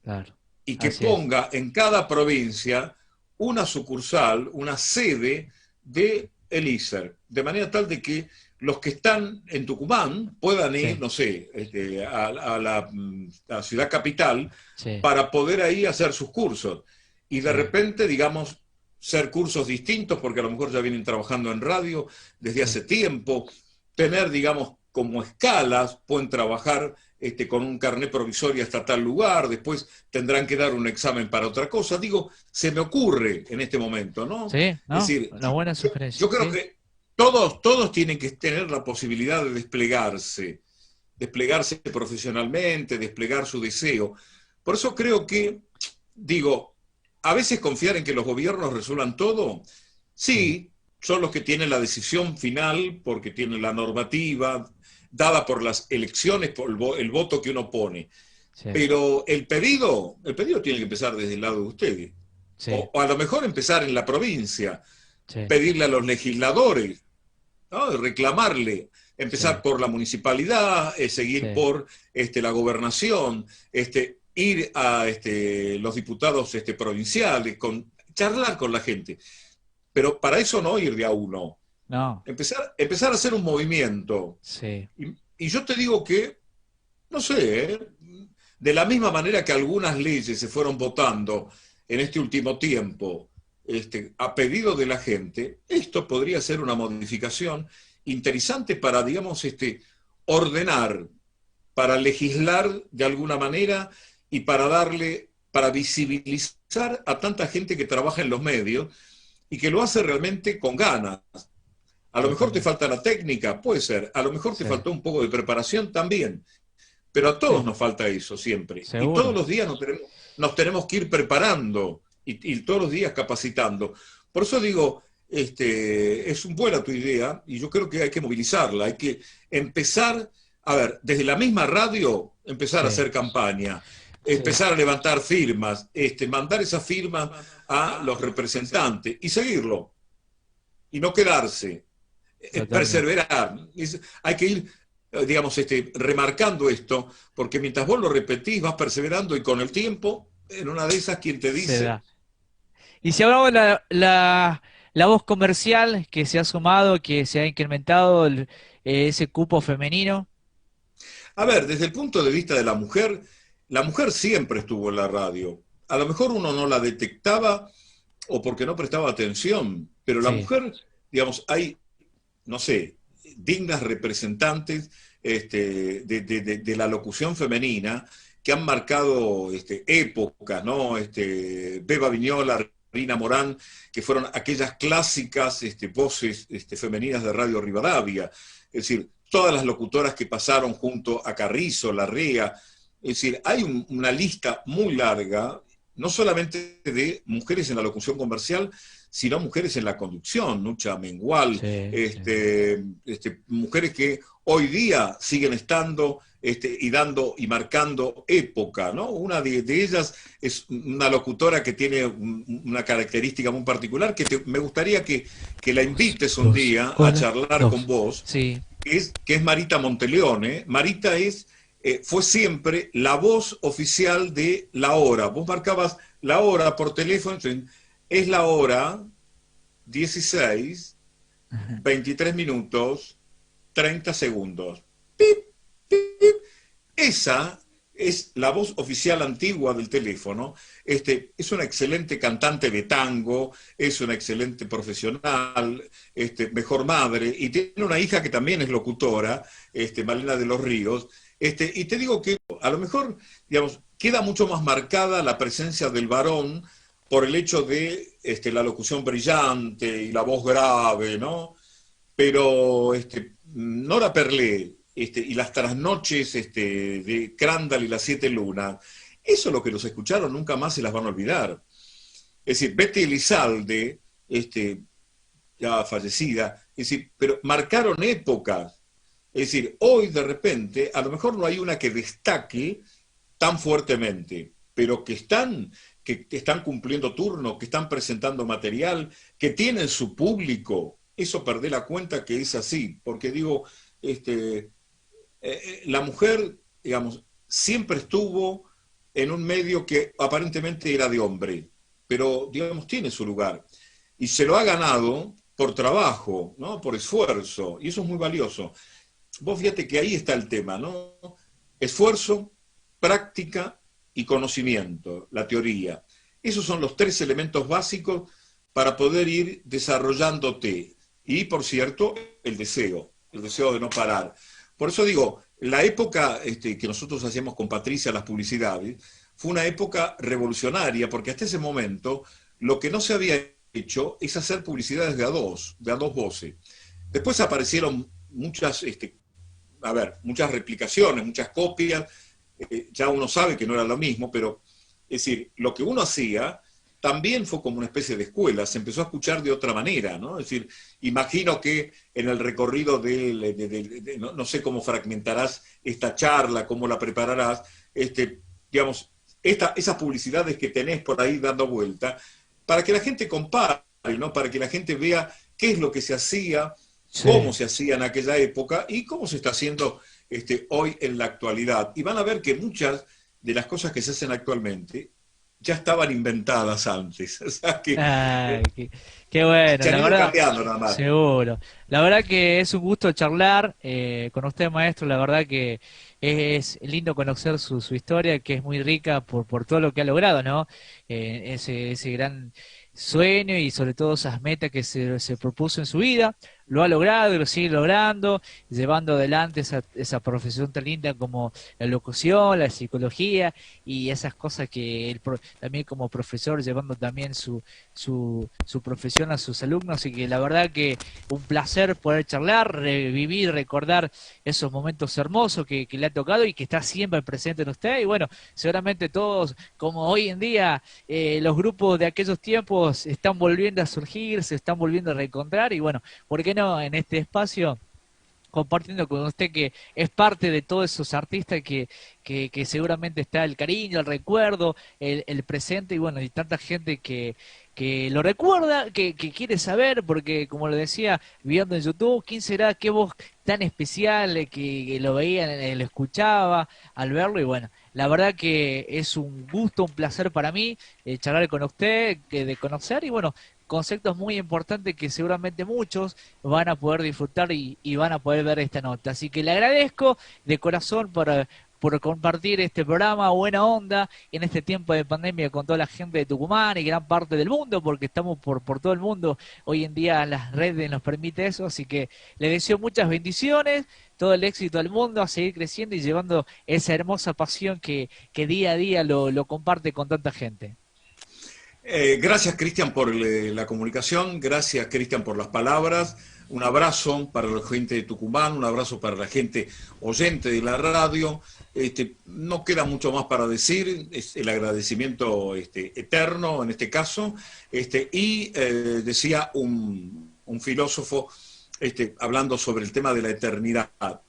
claro, y que así es. ponga en cada provincia una sucursal, una sede de el ISER, de manera tal de que los que están en Tucumán puedan ir, Sí, no sé, a ciudad capital sí, para poder ahí hacer sus cursos. Y de sí, repente, digamos, ser cursos distintos, porque a lo mejor ya vienen trabajando en radio desde sí, hace tiempo, tener, digamos, como escalas, pueden trabajar con un carnet provisorio hasta tal lugar, después tendrán que dar un examen para otra cosa. Digo, se me ocurre en este momento, ¿no? sí, Es ¿no? decir, Una buena yo sugerencia, creo sí, que todos tienen que tener la posibilidad de desplegarse profesionalmente, desplegar su deseo. Por eso creo que, digo, a veces confiar en que los gobiernos resuelvan todo, sí, sí, son los que tienen la decisión final porque tienen la normativa dada por las elecciones, por el voto que uno pone. sí, Pero el pedido tiene que empezar desde el lado de ustedes. sí, O a lo mejor empezar en la provincia, sí, pedirle a los legisladores, ¿no? Reclamarle, sí, empezar por la municipalidad, seguir sí, por la gobernación, ir a los diputados provinciales, charlar con la gente. Pero para eso no ir de a uno, no, empezar a hacer un movimiento. sí, Y yo te digo que, no sé, de la misma manera que algunas leyes se fueron votando en este último tiempo, a pedido de la gente, esto podría ser una modificación interesante para, digamos, ordenar, para legislar de alguna manera y para visibilizar a tanta gente que trabaja en los medios y que lo hace realmente con ganas. A lo mejor te totalmente, falta la técnica, puede ser, a lo mejor te sí, faltó un poco de preparación también, pero a todos sí, nos falta eso siempre. Y todos seguro, los días nos tenemos que ir preparando y todos los días capacitando. Por eso digo, es buena tu idea y yo creo que hay que movilizarla, hay que empezar, a ver, desde la misma radio, empezar a sí, hacer campaña, sí, empezar a levantar firmas, mandar esas firmas a los representantes y seguirlo y no quedarse, totalmente. perseverar. Hay que ir, digamos, remarcando esto, porque mientras vos lo repetís, vas perseverando y con el tiempo, en una de esas, quien te Se dice, da. Y si hablamos de la voz comercial que se ha sumado, que se ha incrementado ese cupo femenino, a ver, desde el punto de vista de la mujer siempre estuvo en la radio. A lo mejor uno no la detectaba o porque no prestaba atención, pero la sí, mujer, digamos, hay, no sé, dignas representantes de la locución femenina que han marcado épocas, ¿no? Beba Viñola, Rina Morán, que fueron aquellas clásicas voces femeninas de Radio Rivadavia. Es decir, todas las locutoras que pasaron junto a Carrizo, Larrea. Es decir, hay una lista muy larga, no solamente de mujeres en la locución comercial, sino mujeres en la conducción, Nucha Mengual, sí, sí, mujeres que hoy día siguen estando y dando y marcando época, ¿no? Una de ellas es una locutora que tiene una característica muy particular, me gustaría que la dos, invites un dos, día a hola, charlar con dos, vos, sí, que es Marita Monteleone. Marita fue siempre la voz oficial de la hora. Vos marcabas la hora por teléfono, es la hora 16, 23 minutos, 30 segundos. Esa es la voz oficial antigua del teléfono, es una excelente cantante de tango, es una excelente profesional, mejor madre, y tiene una hija que también es locutora, Malena de los Ríos, y te digo que a lo mejor, digamos, queda mucho más marcada la presencia del varón por el hecho de la locución brillante y la voz grave, ¿no? Pero Nora Perlé y las trasnoches de Crandall y las Siete Lunas, eso es lo que los escucharon, nunca más se las van a olvidar. Es decir, Betty Elizalde, ya fallecida, es decir, pero marcaron épocas. Es decir, hoy de repente, a lo mejor no hay una que destaque tan fuertemente, pero que están cumpliendo turno, que están presentando material, que tienen su público. Eso perdé la cuenta que es así, porque digo, la mujer, digamos, siempre estuvo en un medio que aparentemente era de hombre, pero, digamos, tiene su lugar. Y se lo ha ganado por trabajo, ¿no? Por esfuerzo, y eso es muy valioso. Vos fíjate que ahí está el tema, ¿no? Esfuerzo, práctica y conocimiento, la teoría. Esos son los tres elementos básicos para poder ir desarrollándote. Y, por cierto, el deseo de no parar. Por eso digo, la época que nosotros hacíamos con Patricia, las publicidades, fue una época revolucionaria, porque hasta ese momento lo que no se había hecho es hacer publicidades de a dos voces. Después aparecieron muchas replicaciones, muchas copias, ya uno sabe que no era lo mismo, pero es decir, lo que uno hacía también fue como una especie de escuela, se empezó a escuchar de otra manera, ¿no? Es decir, imagino que en el recorrido no sé cómo fragmentarás esta charla, cómo la prepararás, digamos, esas publicidades que tenés por ahí dando vuelta, para que la gente compare, ¿no? Para que la gente vea qué es lo que se hacía, sí, cómo se hacía en aquella época y cómo se está haciendo hoy en la actualidad. Y van a ver que muchas de las cosas que se hacen actualmente ya estaban inventadas antes. O sea que, qué bueno, se han la ido verdad, cambiando nada más. seguro. La verdad que es un gusto charlar con usted, maestro. La verdad que es lindo conocer su historia, que es muy rica por todo lo que ha logrado, ¿no? Ese gran sueño y sobre todo esas metas que se propuso en su vida, lo ha logrado y lo sigue logrando, llevando adelante esa profesión tan linda como la locución, la psicología y esas cosas que él también como profesor, llevando también su profesión a sus alumnos, y que la verdad que un placer poder charlar, revivir, recordar esos momentos hermosos que le ha tocado y que está siempre presente en usted. Y bueno, seguramente todos, como hoy en día, los grupos de aquellos tiempos están volviendo a surgir, se están volviendo a reencontrar, y bueno, ¿por qué no en este espacio compartiendo con usted que es parte de todos esos artistas que seguramente está el cariño, el recuerdo, el presente, y bueno, y tanta gente que lo recuerda, que quiere saber, porque como lo decía, viendo en YouTube, ¿quién será? ¿Qué voz tan especial que lo veía, lo escuchaba al verlo? Y bueno, la verdad que es un gusto, un placer para mí charlar con usted, de conocer, y bueno, conceptos muy importantes que seguramente muchos van a poder disfrutar y van a poder ver esta nota. Así que le agradezco de corazón por compartir este programa Buena Onda en este tiempo de pandemia con toda la gente de Tucumán y gran parte del mundo, porque estamos por todo el mundo. Hoy en día las redes nos permite eso, así que le deseo muchas bendiciones, todo el éxito al mundo, a seguir creciendo y llevando esa hermosa pasión que día a día lo comparte con tanta gente. Gracias, Cristian, por la comunicación, gracias, Cristian, por las palabras, un abrazo para la gente de Tucumán, un abrazo para la gente oyente de la radio. No queda mucho más para decir, es el agradecimiento eterno en este caso, y decía un filósofo hablando sobre el tema de la eternidad: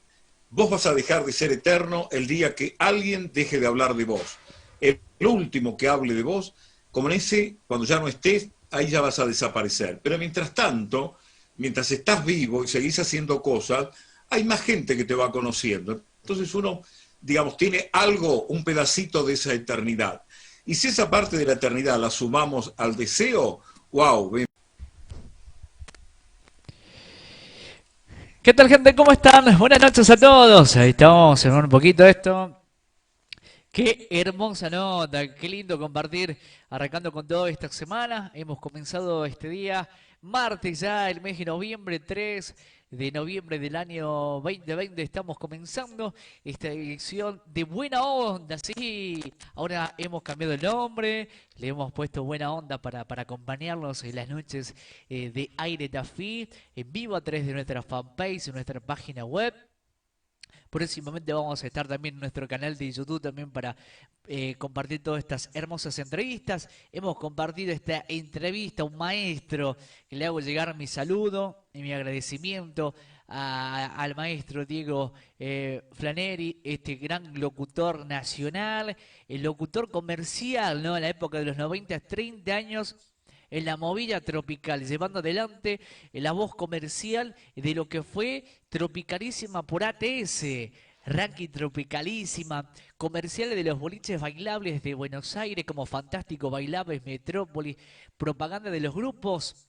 vos vas a dejar de ser eterno el día que alguien deje de hablar de vos. El último que hable de vos, como en ese, cuando ya no estés, ahí ya vas a desaparecer. Pero mientras tanto, mientras estás vivo y seguís haciendo cosas, hay más gente que te va conociendo. Entonces uno, digamos, tiene algo, un pedacito de esa eternidad. Y si esa parte de la eternidad la sumamos al deseo, ¡wow! ¿Qué tal, gente? ¿Cómo están? Buenas noches a todos. Ahí estamos, en un poquito esto. Qué hermosa nota, qué lindo compartir, arrancando con todo esta semana. Hemos comenzado este día, martes ya, el mes de noviembre, 3 de noviembre del año 2020. Estamos comenzando esta edición de Buena Onda, sí. Ahora hemos cambiado el nombre, le hemos puesto Buena Onda para acompañarnos en las noches de Aire Tafí, en vivo a través de nuestra fanpage, en nuestra página web. Próximamente vamos a estar también en nuestro canal de YouTube también para compartir todas estas hermosas entrevistas. Hemos compartido esta entrevista a un maestro que le hago llegar mi saludo y mi agradecimiento al maestro Diego Flaneri, este gran locutor nacional, el locutor comercial, ¿no? En la época de los 90, 30 años en la movida tropical, llevando adelante la voz comercial de lo que fue Tropicalísima por ATS, ranking Tropicalísima, comerciales de los boliches bailables de Buenos Aires como Fantástico Bailables, Metrópolis, propaganda de los grupos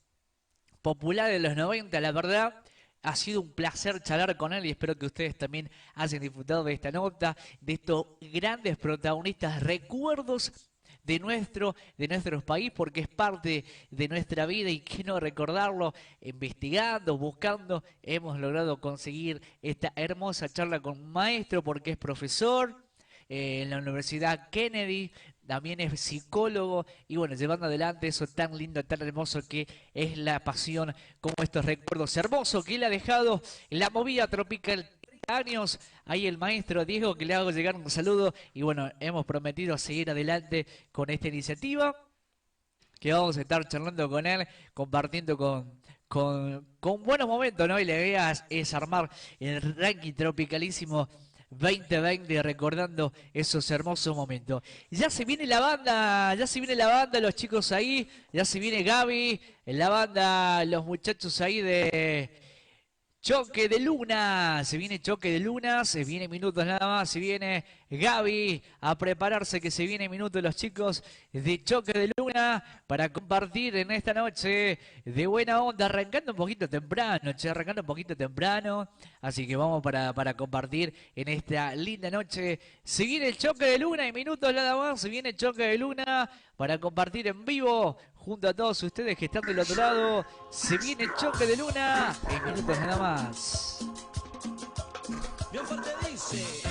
populares de los 90, la verdad. Ha sido un placer charlar con él y espero que ustedes también hayan disfrutado de esta nota, de estos grandes protagonistas, recuerdos de nuestro país, porque es parte de nuestra vida y que no recordarlo. Investigando, buscando, hemos logrado conseguir esta hermosa charla con un maestro, porque es profesor en la Universidad Kennedy, también es psicólogo y bueno, llevando adelante eso tan lindo, tan hermoso que es la pasión, como estos recuerdos hermosos que él ha dejado en la movida tropical. Años, ahí el maestro Diego, que le hago llegar un saludo y bueno, hemos prometido seguir adelante con esta iniciativa, que vamos a estar charlando con él, compartiendo con buenos momentos, ¿no? Y la idea es armar el ranking Tropicalísimo 2020, recordando esos hermosos momentos. Ya se viene la banda, los chicos ahí, ya se viene Gaby, en la banda, los muchachos ahí de Choque de Luna, se viene Choque de Luna, se viene minutos nada más, se viene Gaby a prepararse, que se viene minutos los chicos de Choque de Luna para compartir en esta noche de Buena Onda, arrancando un poquito temprano, así que vamos para compartir en esta linda noche. Se viene el Choque de Luna en minutos nada más, se viene Choque de Luna para compartir en vivo junto a todos ustedes que están del otro lado. Se viene Choque de Luna en minutos nada más. Bien fuerte dice.